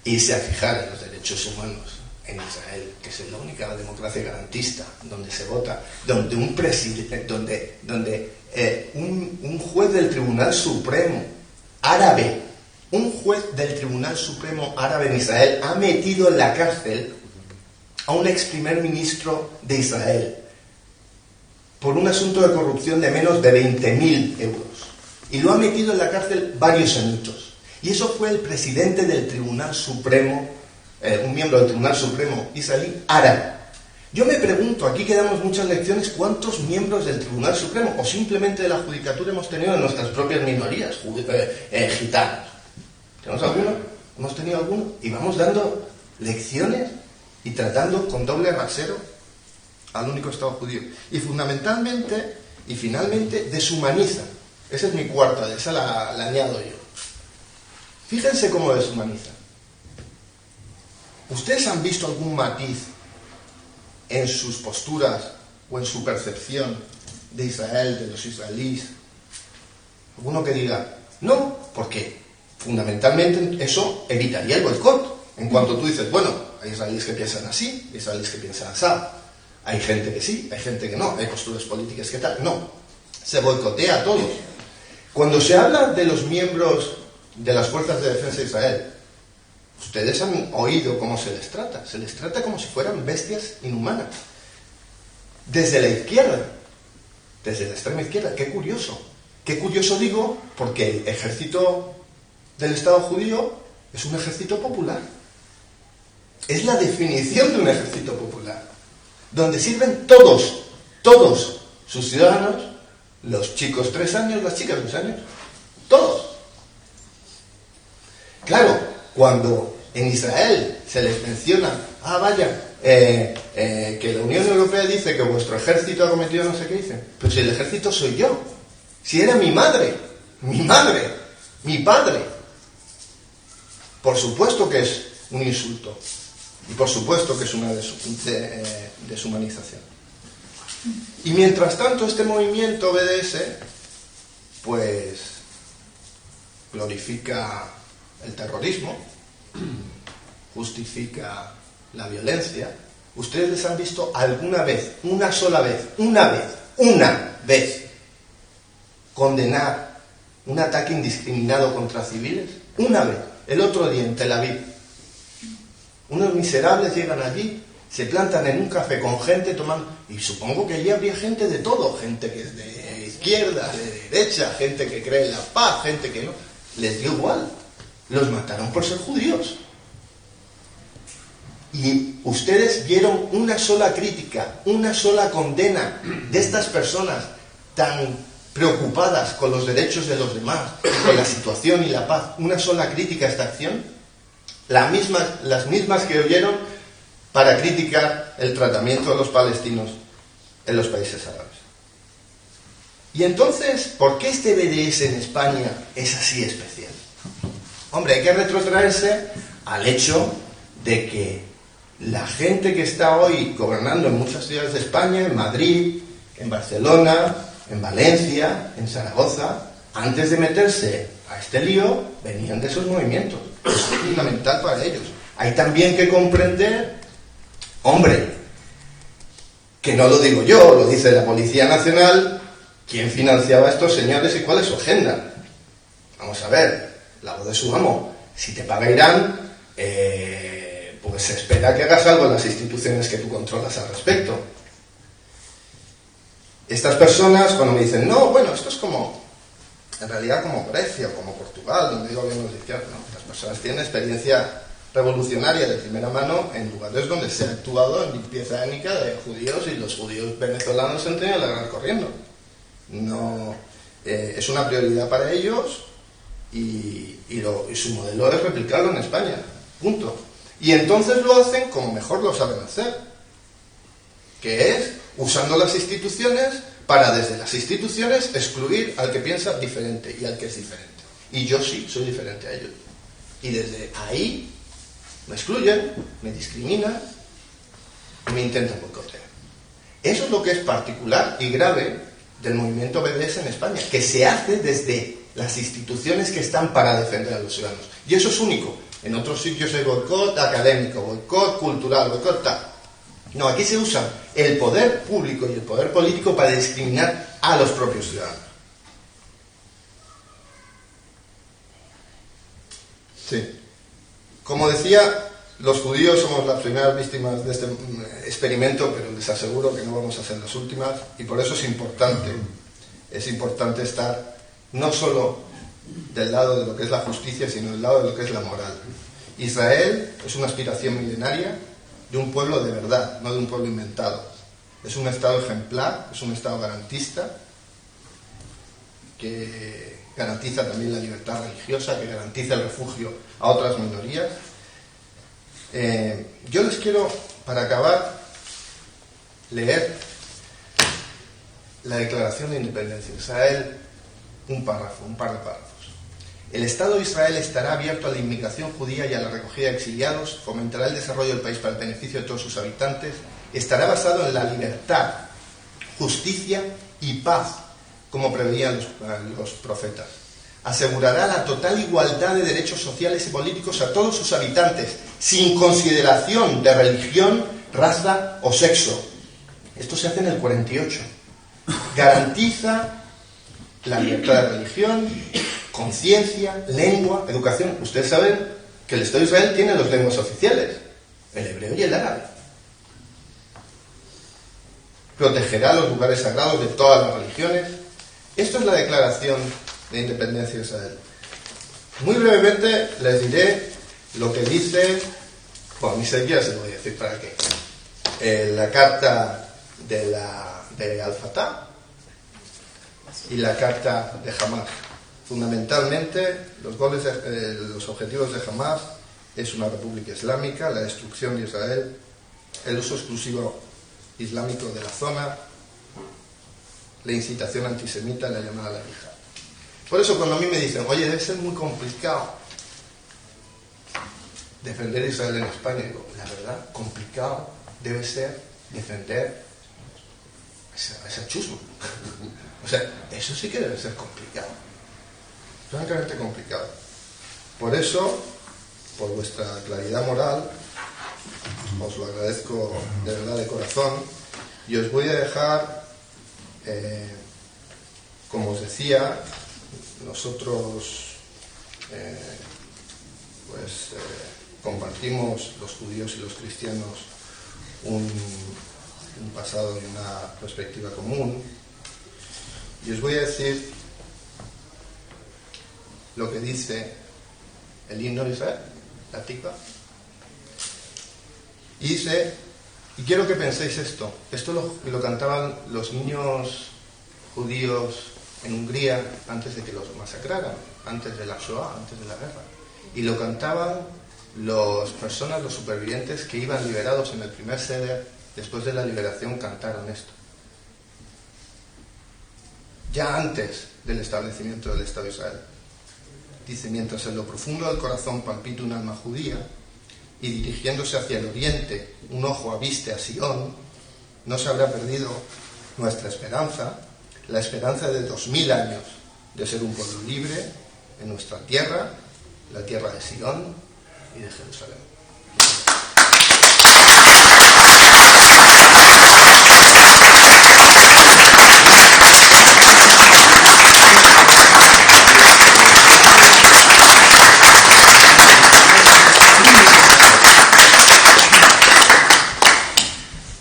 irse a fijar en los derechos humanos en Israel, que es la única democracia garantista, donde se vota, donde un presidente, un juez del Tribunal Supremo árabe, un juez del Tribunal Supremo árabe en Israel ha metido en la cárcel a un ex primer ministro de Israel por un asunto de corrupción de menos de 20.000 euros. Y lo ha metido en la cárcel varios añitos. Y eso fue el presidente del Tribunal Supremo, un miembro del Tribunal Supremo israelí árabe. Yo me pregunto, aquí que damos muchas lecciones, ¿cuántos miembros del Tribunal Supremo o simplemente de la judicatura hemos tenido en nuestras propias minorías gitanas? ¿Tenemos alguno? ¿Hemos tenido alguno? Y vamos dando lecciones y tratando con doble rasero al único Estado judío. Y fundamentalmente y finalmente deshumaniza. Esa es mi cuarta, esa la añado yo. Fíjense cómo deshumaniza. ¿Ustedes han visto algún matiz en sus posturas o en su percepción de Israel, de los israelíes? ¿Alguno que diga, no? Porque fundamentalmente eso evitaría el boicot. En cuanto tú dices, bueno, hay israelíes que piensan así, hay israelíes que piensan así, hay gente que sí, hay gente que no, hay posturas políticas que tal. No, se boicotea a todos. Cuando se habla de los miembros de las fuerzas de defensa de Israel, ustedes han oído cómo se les trata como si fueran bestias inhumanas. Desde la izquierda, desde la extrema izquierda, qué curioso digo, porque el ejército del Estado judío es un ejército popular. Es la definición de un ejército popular, donde sirven todos sus ciudadanos, los chicos 3 años, las chicas 2 años, todos. Claro, cuando en Israel se les menciona, que la Unión Europea dice que vuestro ejército ha cometido no sé qué, dicen, pero si el ejército soy yo, si era mi madre, mi padre. Por supuesto que es un insulto y por supuesto que es una deshumanización. Y mientras tanto este movimiento BDS pues glorifica el terrorismo, justifica la violencia. ¿Ustedes les han visto alguna vez, una vez condenar un ataque indiscriminado contra civiles? Una vez. El otro día en Tel Aviv, unos miserables llegan allí se plantan en un café con gente tomando, y supongo que allí habría gente de todo, gente que es de izquierda, de derecha, gente que cree en la paz, gente que no, les dio igual, los mataron por ser judíos. Y ustedes vieron una sola crítica, una sola condena de estas personas tan preocupadas con los derechos de los demás, con la situación y la paz, una sola crítica a esta acción, las mismas que oyeron para criticar el tratamiento de los palestinos en los países árabes. Y entonces, ¿por qué este BDS en España es así especial? Hombre, hay que retrotraerse al hecho de que la gente que está hoy gobernando en muchas ciudades de España, en Madrid, en Barcelona, en Valencia, en Zaragoza, antes de meterse a este lío, venían de esos movimientos. Es fundamental para ellos. Hay también que comprender, hombre, que no lo digo yo, lo dice la Policía Nacional, quién financiaba a estos señores y cuál es su agenda. Vamos a ver, la voz de su amo. Si te paga Irán, pues se espera que hagas algo en las instituciones que tú controlas al respecto. Estas personas, cuando me dicen, no, bueno, esto es como, en realidad como Grecia o como Portugal, donde hay gobiernos de izquierda, no, estas personas tienen experiencia revolucionaria de primera mano en lugares donde se ha actuado en limpieza étnica de judíos, y los judíos venezolanos se han tenido que largar corriendo. No, es una prioridad para ellos y su modelo es replicarlo en España, punto. Y entonces lo hacen como mejor lo saben hacer, que es usando las instituciones para desde las instituciones excluir al que piensa diferente y al que es diferente. Y yo sí, soy diferente a ellos. Y desde ahí me excluyen, me discriminan y me intentan boicotear. Eso es lo que es particular y grave del movimiento BDS en España, que se hace desde las instituciones que están para defender a los ciudadanos. Y eso es único. En otros sitios hay boicot académico, boicot cultural, boicot tal. No, aquí se usa el poder público y el poder político para discriminar a los propios ciudadanos. Sí. Como decía, los judíos somos las primeras víctimas de este experimento, pero les aseguro que no vamos a ser las últimas, y por eso es importante estar no solo del lado de lo que es la justicia, sino del lado de lo que es la moral. Israel es una aspiración milenaria de un pueblo de verdad, no de un pueblo inventado. Es un Estado ejemplar, es un Estado garantista, que garantiza también la libertad religiosa, que garantiza el refugio a otras minorías. Yo les quiero, para acabar, leer la Declaración de Independencia de Israel, un par de párrafos. El Estado de Israel estará abierto a la inmigración judía y a la recogida de exiliados, fomentará el desarrollo del país para el beneficio de todos sus habitantes, estará basado en la libertad, justicia y paz, como preveían los profetas. Asegurará la total igualdad de derechos sociales y políticos a todos sus habitantes, sin consideración de religión, raza o sexo. Esto se hace en el 48. Garantiza la libertad de religión, conciencia, lengua, educación. Ustedes saben que el Estado de Israel tiene dos lenguas oficiales, el hebreo y el árabe. Protegerá los lugares sagrados de todas las religiones. Esto es la Declaración de Independencia de Israel. Muy brevemente les diré lo que dice, bueno, ni siquiera se lo voy a decir para qué, la carta de Al-Fatah y la carta de Hamas. Fundamentalmente, los objetivos de Hamas es una república islámica, la destrucción de Israel, el uso exclusivo islámico de la zona, la incitación antisemita y la llamada a la yihad. Por eso cuando a mí me dicen, oye, debe ser muy complicado defender a Israel en España, digo, la verdad, complicado debe ser defender a esa chusma. O sea, eso sí que debe ser complicado. Francamente complicado. Por eso, por vuestra claridad moral, os lo agradezco de verdad de corazón, y os voy a dejar, como os decía, nosotros compartimos, los judíos y los cristianos, un pasado y una perspectiva común. Y os voy a decir lo que dice el himno de Israel, la Tikva. Y dice, y quiero que penséis esto lo cantaban los niños judíos en Hungría antes de que los masacraran, antes de la Shoah, antes de la guerra. Y lo cantaban los supervivientes que iban liberados en el primer seder, después de la liberación cantaron esto. Ya antes del establecimiento del Estado de Israel. Dice, mientras en lo profundo del corazón palpita un alma judía y dirigiéndose hacia el oriente un ojo aviste a Sion, no se habrá perdido nuestra esperanza, la esperanza de 2000 años de ser un pueblo libre en nuestra tierra, la tierra de Sion y de Jerusalén.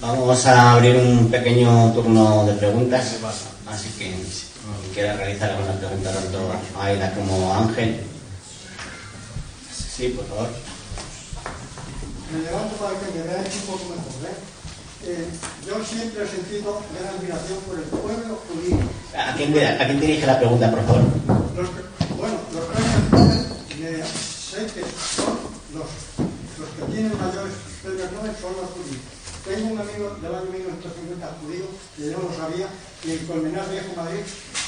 Vamos a abrir un pequeño turno de preguntas, así que quien quiera realizar alguna pregunta tanto a Aida como a Ángel. Sí, por favor. Me levanto para que me veáis un poco mejor, yo siempre he sentido gran admiración por el pueblo judío. ¿A quién dirige la pregunta, por favor? Los premios Nobel, sé que son los que tienen mayores premios Nobel son los judíos. Tengo un amigo del año 1950 judío, que yo no lo sabía, y en Colmenar Viejo, Madrid,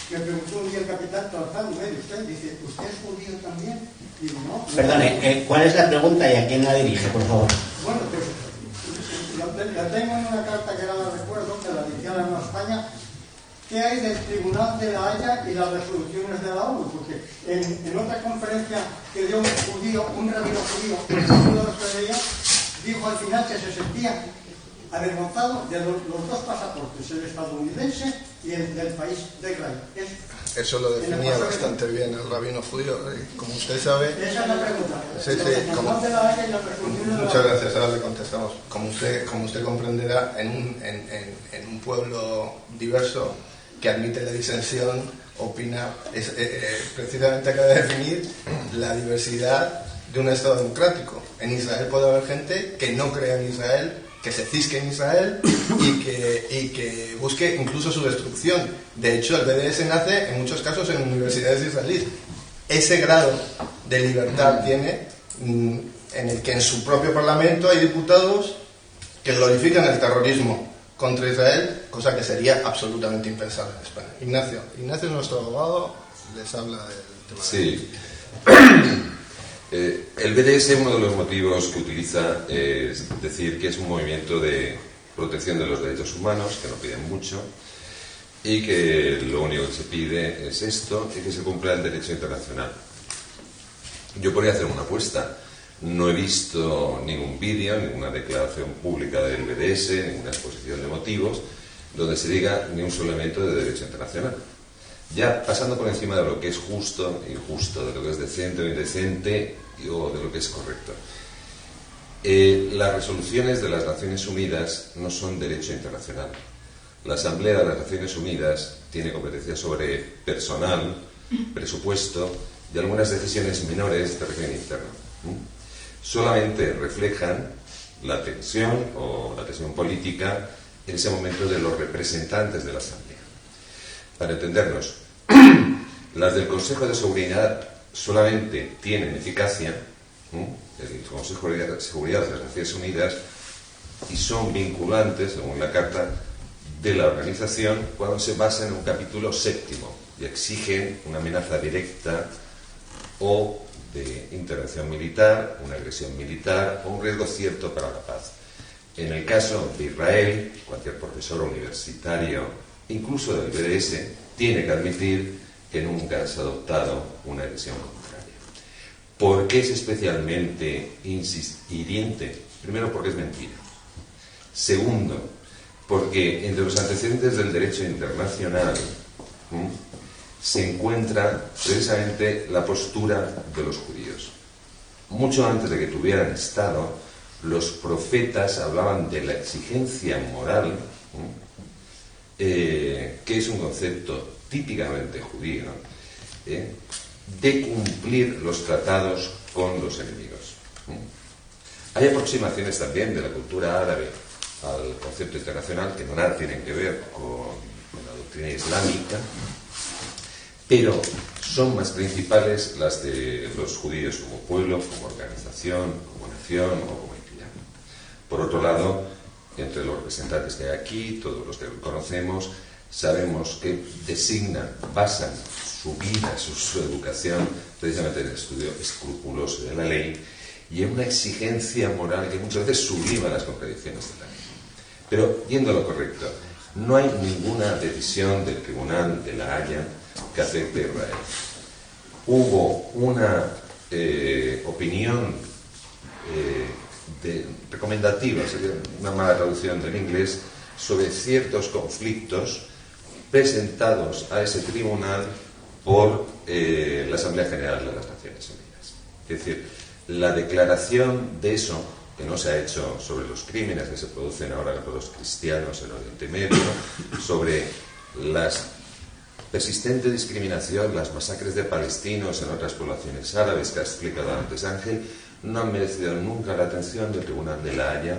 me preguntó un día el capitán tratando de usted, dice, ¿usted es judío también? Digo, no. Perdone, ¿cuál es la pregunta y a quién la dirige, por favor? Bueno, pues la tengo en una carta que ahora recuerdo, que la dirigí a la Nueva España. ¿Qué hay del Tribunal de la Haya y las resoluciones de la ONU? Porque en otra conferencia que dio un rabino judío, uno de los que veía, dijo al final que se sentía avergonzado de los dos pasaportes, el estadounidense y el del país de Israel. Eso lo definía bastante bien el rabino judío, como usted sabe. Esa es la pregunta. Sí, muchas gracias, ahora le contestamos. Como usted comprenderá, en un pueblo diverso que admite la disensión, opina, precisamente acaba de definir la diversidad de un Estado democrático. En Israel puede haber gente que no crea en Israel, que se cisque en Israel y que busque incluso su destrucción. De hecho, el BDS nace en muchos casos en universidades israelíes. Ese grado de libertad tiene en el que en su propio parlamento hay diputados que glorifican el terrorismo contra Israel, cosa que sería absolutamente impensable en España. Ignacio es nuestro abogado, les habla del tema. Sí. El BDS, uno de los motivos que utiliza es decir que es un movimiento de protección de los derechos humanos, que no piden mucho, y que lo único que se pide es esto, y que se cumpla el derecho internacional. Yo podría hacer una apuesta. No he visto ningún vídeo, ninguna declaración pública del BDS, ninguna exposición de motivos, donde se diga ni un solo elemento de derecho internacional. Ya pasando por encima de lo que es justo e injusto, de lo que es decente o indecente, o de lo que es correcto. Las resoluciones de las Naciones Unidas no son derecho internacional. La Asamblea de las Naciones Unidas tiene competencia sobre personal, presupuesto y algunas decisiones menores de régimen interno. Solamente reflejan la tensión o la tensión política en ese momento de los representantes de la Asamblea. Para entendernos, las del Consejo de Seguridad solamente tienen eficacia, el Consejo de Seguridad de las Naciones Unidas, y son vinculantes, según la Carta de la Organización, cuando se basan en un capítulo 7 y exigen una amenaza directa o de intervención militar, una agresión militar o un riesgo cierto para la paz. En el caso de Israel, cualquier profesor universitario, incluso del BDS, tiene que admitir que nunca se ha adoptado una decisión contraria. ¿Por qué es especialmente hiriente? Primero, porque es mentira. Segundo, porque entre los antecedentes del derecho internacional se encuentra precisamente la postura de los judíos. Mucho antes de que tuvieran Estado, los profetas hablaban de la exigencia moral, que es un concepto típicamente judío, de cumplir los tratados con los enemigos. Hay aproximaciones también de la cultura árabe al concepto internacional que nada tienen que ver con la doctrina islámica, pero son más principales las de los judíos como pueblo, como organización, como nación o como entidad. Por otro lado, entre los representantes que hay aquí, todos los que conocemos, sabemos que designan, basan su vida, su educación, precisamente en el estudio escrupuloso de la ley y en una exigencia moral que muchas veces sublima las contradicciones de la ley. Pero, yendo a lo correcto, no hay ninguna decisión del Tribunal de la Haya que afecte a Israel. Hubo una opinión recomendativa, sería una mala traducción del inglés, sobre ciertos conflictos presentados a ese tribunal por la Asamblea General de las Naciones Unidas. Es decir, la declaración de eso, que no se ha hecho sobre los crímenes que se producen ahora contra los cristianos en Oriente Medio, sobre las persistente discriminación, las masacres de palestinos en otras poblaciones árabes que ha explicado antes Ángel, no han merecido nunca la atención del Tribunal de la Haya,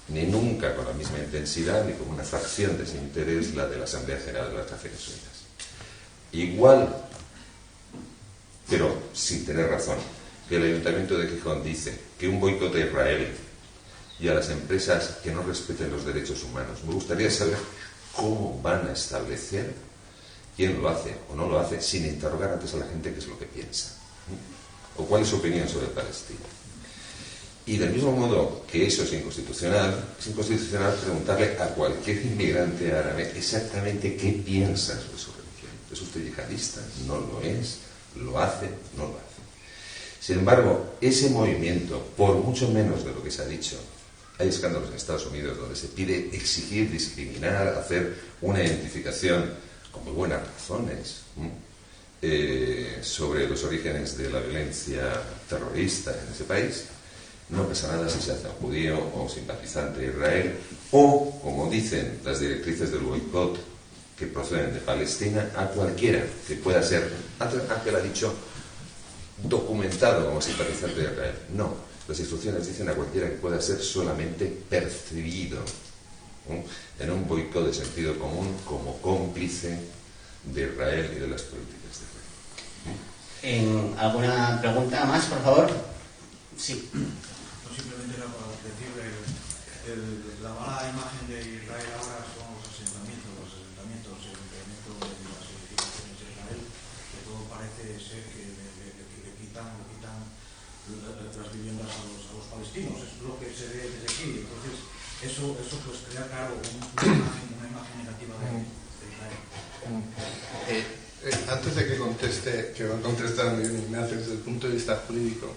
ni nunca con la misma intensidad, ni con una fracción de ese interés la de la Asamblea General de las Naciones Unidas. Igual, pero sin tener razón, que el Ayuntamiento de Gijón dice que un boicot a Israel y a las empresas que no respeten los derechos humanos, me gustaría saber cómo van a establecer quién lo hace o no lo hace sin interrogar antes a la gente qué es lo que piensa o cuál es su opinión sobre Palestina. Y del mismo modo que eso es inconstitucional preguntarle a cualquier inmigrante árabe exactamente qué piensa sobre su religión. ¿Es usted yihadista? ¿No lo es? ¿Lo hace? ¿No lo hace? Sin embargo, ese movimiento, por mucho menos de lo que se ha dicho, hay escándalos en Estados Unidos donde se pide exigir, discriminar, hacer una identificación con muy buenas razones sobre los orígenes de la violencia terrorista en ese país. No pasa nada si se hace un judío o simpatizante de Israel o, como dicen las directrices del boicot que proceden de Palestina, a cualquiera que pueda ser, Ángel ha dicho, documentado como simpatizante de Israel. No, las instrucciones dicen a cualquiera que pueda ser solamente percibido en un boicot de sentido común como cómplice de Israel y de las políticas de Israel. ¿Alguna pregunta más, por favor? Sí. No, simplemente era para decir la mala imagen de Israel ahora son los asentamientos, el incremento de las edificaciones de Israel, que todo parece ser que le quitan las viviendas a los palestinos, es lo que se ve desde aquí. Entonces, eso pues crea, claro, una imagen negativa de Israel. Antes de que conteste, que va a contestar Ignacio desde el punto de vista jurídico,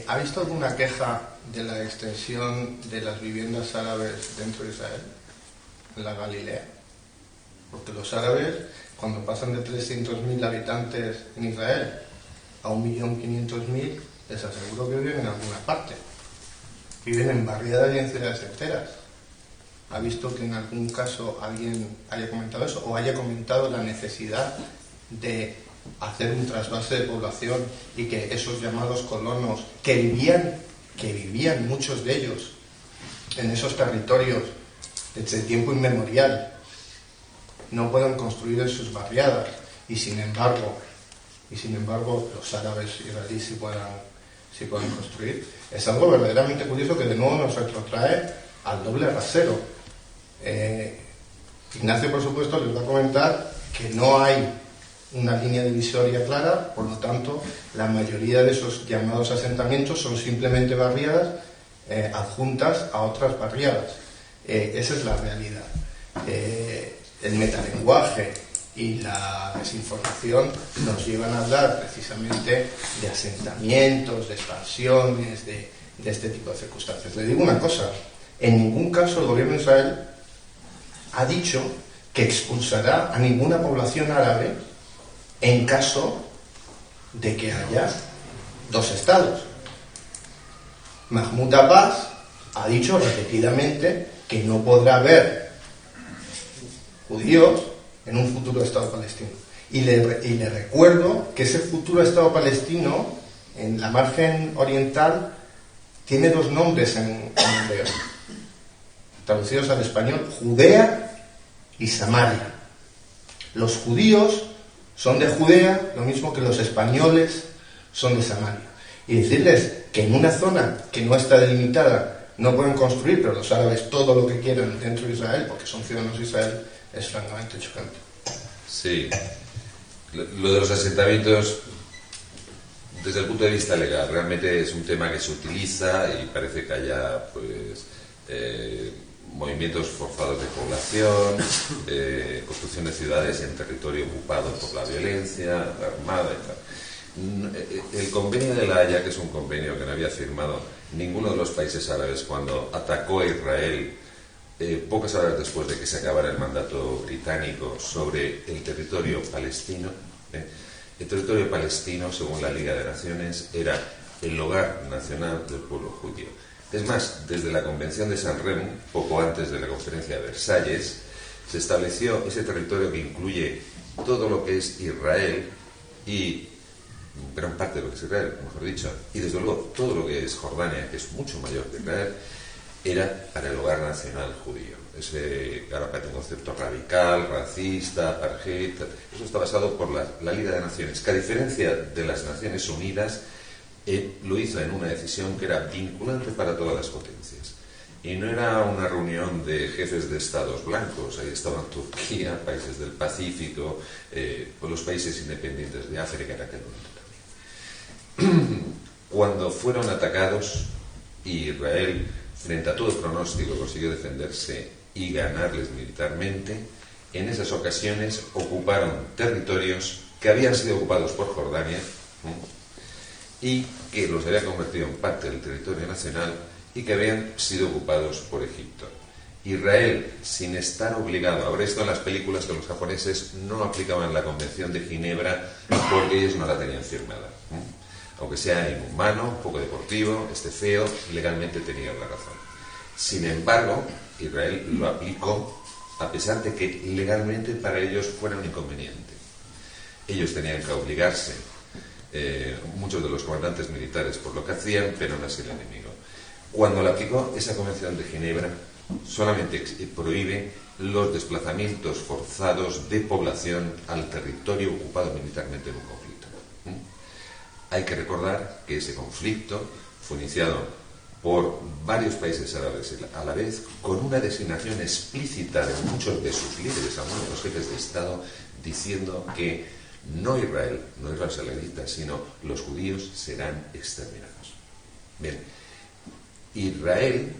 ¿ha visto alguna queja de la extensión de las viviendas árabes dentro de Israel, en la Galilea? Porque los árabes, cuando pasan de 300.000 habitantes en Israel a 1.500.000, les aseguro que viven en alguna parte. Viven en barriadas y en ciudades enteras. ¿Ha visto que en algún caso alguien haya comentado eso o haya comentado la necesidad de hacer un trasvase de población y que esos llamados colonos que vivían muchos de ellos en esos territorios desde tiempo inmemorial no puedan construir en sus barriadas y sin embargo los árabes israelíes sí puedan construir? Es algo verdaderamente curioso que de nuevo nos retrotrae al doble rasero. Ignacio, por supuesto, les va a comentar que no hay una línea divisoria clara, por lo tanto, la mayoría de esos llamados asentamientos son simplemente barriadas adjuntas a otras barriadas. Esa es la realidad. El metalenguaje y la desinformación nos llevan a hablar precisamente de asentamientos, de expansiones, de este tipo de circunstancias. Le digo una cosa, en ningún caso el gobierno de Israel ha dicho que expulsará a ninguna población árabe en caso de que haya dos estados. Mahmoud Abbas ha dicho repetidamente que no podrá haber judíos en un futuro Estado palestino. Y le recuerdo que ese futuro Estado palestino, en la margen oriental, tiene dos nombres en hebreo, traducidos al español: Judea y Samaria. Los judíos son de Judea, lo mismo que los españoles son de Samaria. Y decirles que en una zona que no está delimitada no pueden construir, pero los árabes todo lo que quieran dentro de Israel, porque son ciudadanos de Israel, es francamente chocante. Sí. Lo de los asentamientos, desde el punto de vista legal, realmente es un tema que se utiliza y parece que haya movimientos forzados de población, construcción de ciudades en territorio ocupado por la violencia, la armada y tal. El convenio de La Haya, que es un convenio que no había firmado ninguno de los países árabes cuando atacó a Israel pocas horas después de que se acabara el mandato británico sobre el territorio palestino. El territorio palestino, según la Liga de Naciones, era el hogar nacional del pueblo judío. Es más, desde la Convención de San Remo, poco antes de la Conferencia de Versalles, se estableció ese territorio que incluye todo lo que es Israel y gran parte de lo que es Israel, mejor dicho, y desde luego todo lo que es Jordania, que es mucho mayor que Israel, era para el hogar nacional judío. Ese, ahora parece un concepto radical, racista, apartheid, eso está basado por la Liga de Naciones, que a diferencia de las Naciones Unidas, lo hizo en una decisión que era vinculante para todas las potencias. Y no era una reunión de jefes de estados blancos, ahí estaban Turquía, países del Pacífico, los países independientes de África en aquel momento también. Cuando fueron atacados, Israel, frente a todo pronóstico, consiguió defenderse y ganarles militarmente, en esas ocasiones ocuparon territorios que habían sido ocupados por Jordania, y que los había convertido en parte del territorio nacional y que habían sido ocupados por Egipto. Israel, sin estar obligado, ahora esto en las películas que los japoneses no aplicaban la Convención de Ginebra porque ellos no la tenían firmada. Aunque sea inhumano, poco deportivo, esté feo, legalmente tenían la razón. Sin embargo, Israel lo aplicó a pesar de que legalmente para ellos fuera un inconveniente. Ellos tenían que obligarse, muchos de los comandantes militares, por lo que hacían, pero no es el enemigo. Cuando la aplicó esa Convención de Ginebra, solamente prohíbe los desplazamientos forzados de población al territorio ocupado militarmente en un conflicto. Hay que recordar que ese conflicto fue iniciado por varios países árabes a la vez, con una designación explícita de muchos de sus líderes, algunos de los jefes de Estado, diciendo que no Israel se la necesita, sino los judíos serán exterminados. Bien, Israel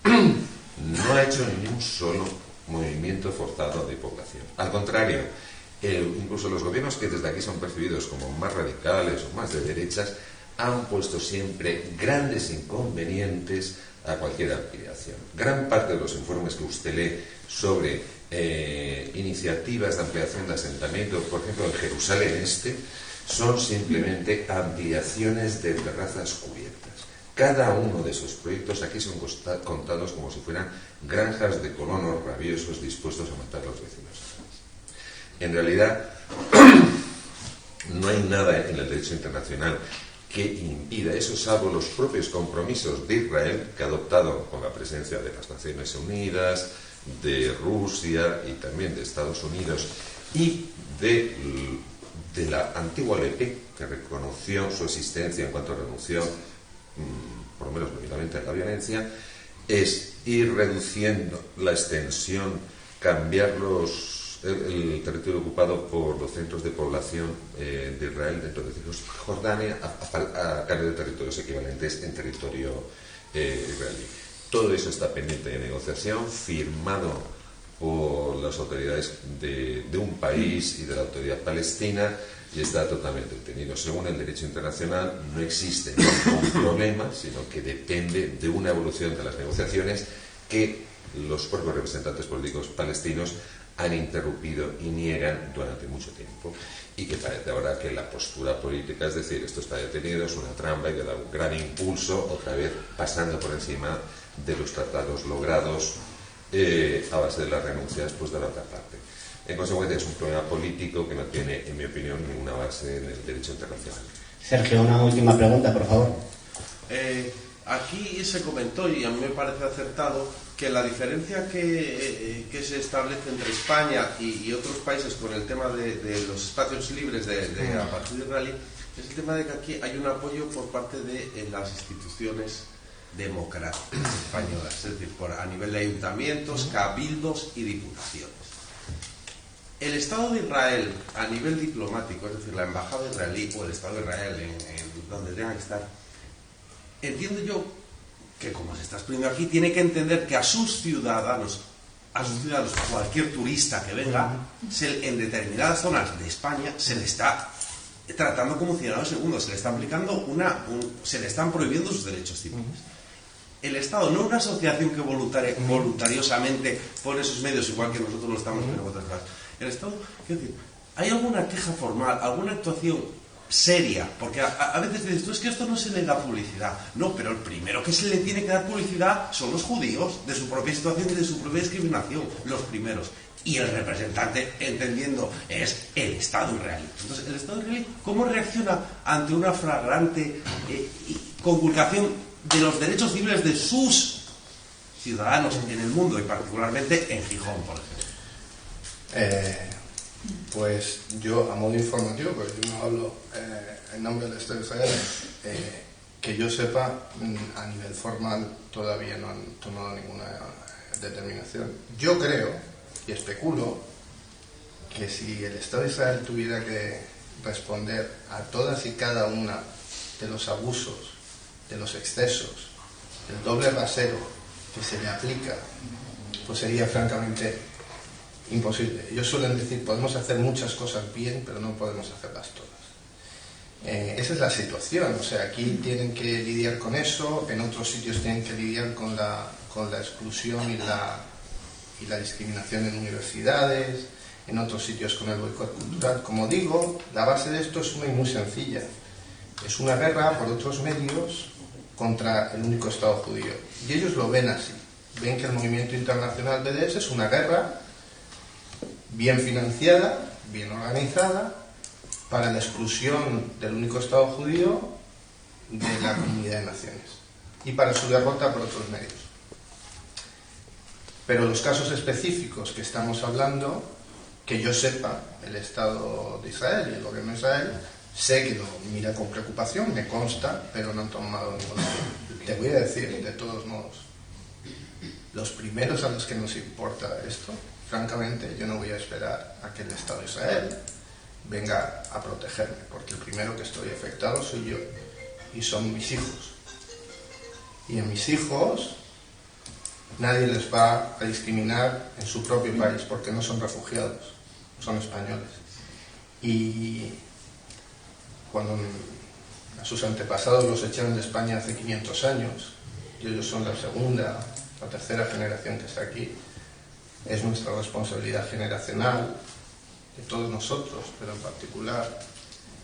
no ha hecho ni un solo movimiento forzado de población. Al contrario, incluso los gobiernos que desde aquí son percibidos como más radicales o más de derechas han puesto siempre grandes inconvenientes a cualquier ampliación. Gran parte de los informes que usted lee sobre iniciativas de ampliación de asentamientos, por ejemplo en Jerusalén Este, son simplemente ampliaciones de terrazas cubiertas. Cada uno de esos proyectos aquí son contados como si fueran granjas de colonos rabiosos dispuestos a matar a los vecinos. En realidad, no hay nada en el derecho internacional que impida eso, salvo los propios compromisos de Israel, que ha adoptado con la presencia de las Naciones Unidas, de Rusia y también de Estados Unidos y de la antigua OLP, que reconoció su existencia en cuanto renunció, por lo menos nominalmente, a la violencia, es ir reduciendo la extensión, cambiar el territorio ocupado por los centros de población de Israel dentro de Jordania a cambio de territorios equivalentes en territorio israelí. Todo eso está pendiente de negociación, firmado por las autoridades de un país y de la autoridad palestina, y está totalmente detenido. Según el derecho internacional, no existe ningún problema, sino que depende de una evolución de las negociaciones que los propios representantes políticos palestinos han interrumpido y niegan durante mucho tiempo, y que parece ahora que la postura política es decir, esto está detenido, es una trampa, y que da un gran impulso, otra vez pasando por encima de los tratados logrados a base de las renuncias pues, de la otra parte. En consecuencia, es un problema político que no tiene, en mi opinión, ninguna base en el derecho internacional. Sergio, una última pregunta, por favor. Aquí se comentó, y a mí me parece acertado, que la diferencia que se establece entre España y otros países con el tema de los espacios libres a partir de israelí es el tema de que aquí hay un apoyo por parte de las instituciones democráticas españolas, es decir, a nivel de ayuntamientos, cabildos y diputaciones. El Estado de Israel, a nivel diplomático, es decir, la embajada israelí o el Estado de Israel, en donde tenga que estar, entiendo yo que, como se está exponiendo aquí, tiene que entender que a sus ciudadanos, cualquier turista que venga, en determinadas zonas de España se le está tratando como ciudadano segundo, se le está aplicando se le están prohibiendo sus derechos civiles. El Estado, no una asociación que voluntariosamente pone sus medios, igual que nosotros lo estamos poniendo otras cosas. El Estado, quiero decir, ¿hay alguna queja formal, alguna actuación seria? Porque a veces dices, tú, es que esto no se le da publicidad. No, pero el primero que se le tiene que dar publicidad son los judíos, de su propia situación y de su propia discriminación, los primeros. Y el representante, entendiendo, es el Estado israelí. Entonces, el Estado israelí, ¿cómo reacciona ante una flagrante conculcación de los derechos civiles de sus ciudadanos en el mundo, y particularmente en Gijón, por ejemplo? Pues yo, a modo informativo, porque yo no hablo en nombre del Estado de Israel, que yo sepa, a nivel formal todavía no han tomado ninguna determinación. Yo creo y especulo que si el Estado de Israel tuviera que responder a todas y cada una de los abusos, de los excesos, del doble rasero que se le aplica, pues sería francamente imposible. Ellos suelen decir, podemos hacer muchas cosas bien, pero no podemos hacerlas todas. Esa es la situación. O sea, aquí tienen que lidiar con eso, en otros sitios tienen que lidiar con la exclusión y la discriminación en universidades, en otros sitios con el boicot cultural. Como digo, la base de esto es una y muy sencilla. Es una guerra por otros medios contra el único Estado judío. Y ellos lo ven así. Ven que el movimiento internacional BDS es una guerra bien financiada, bien organizada, para la exclusión del único Estado judío de la comunidad de naciones y para su derrota por otros medios. Pero los casos específicos que estamos hablando, que yo sepa, el Estado de Israel y el gobierno de Israel, sé que lo mira con preocupación, me consta, pero no han tomado ninguna acción. Te voy a decir, de todos modos, los primeros a los que nos importa esto, francamente, yo no voy a esperar a que el Estado de Israel venga a protegerme, porque el primero que estoy afectado soy yo, y son mis hijos. Y a mis hijos nadie les va a discriminar en su propio país, porque no son refugiados, son españoles. Y cuando a sus antepasados los echaron de España hace 500 años, y ellos son la segunda, la tercera generación que está aquí, es nuestra responsabilidad generacional, de todos nosotros, pero en particular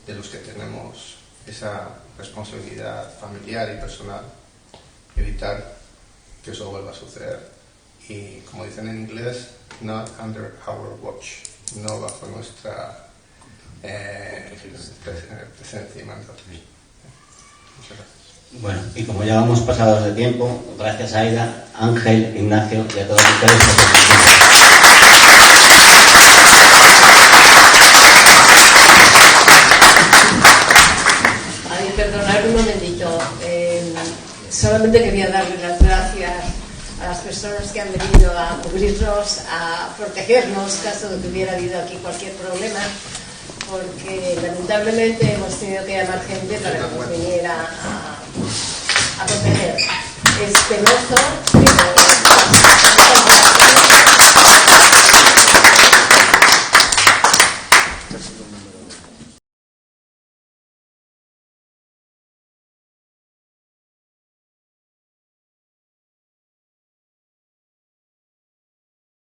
de los que tenemos esa responsabilidad familiar y personal, evitar que eso vuelva a suceder. Y como dicen en inglés, not under our watch, no bajo nuestra presencia y mandato. Muchas gracias. Bueno, y como ya vamos pasados de tiempo, gracias a Aida, Ángel, Ignacio y a todos ustedes por su atención. Perdonar un momentito, solamente quería darle las gracias a las personas que han venido a cubrirnos, a protegernos caso de que hubiera habido aquí cualquier problema, porque lamentablemente hemos tenido que llamar gente para que nos viniera a proteger. Es penoso, pero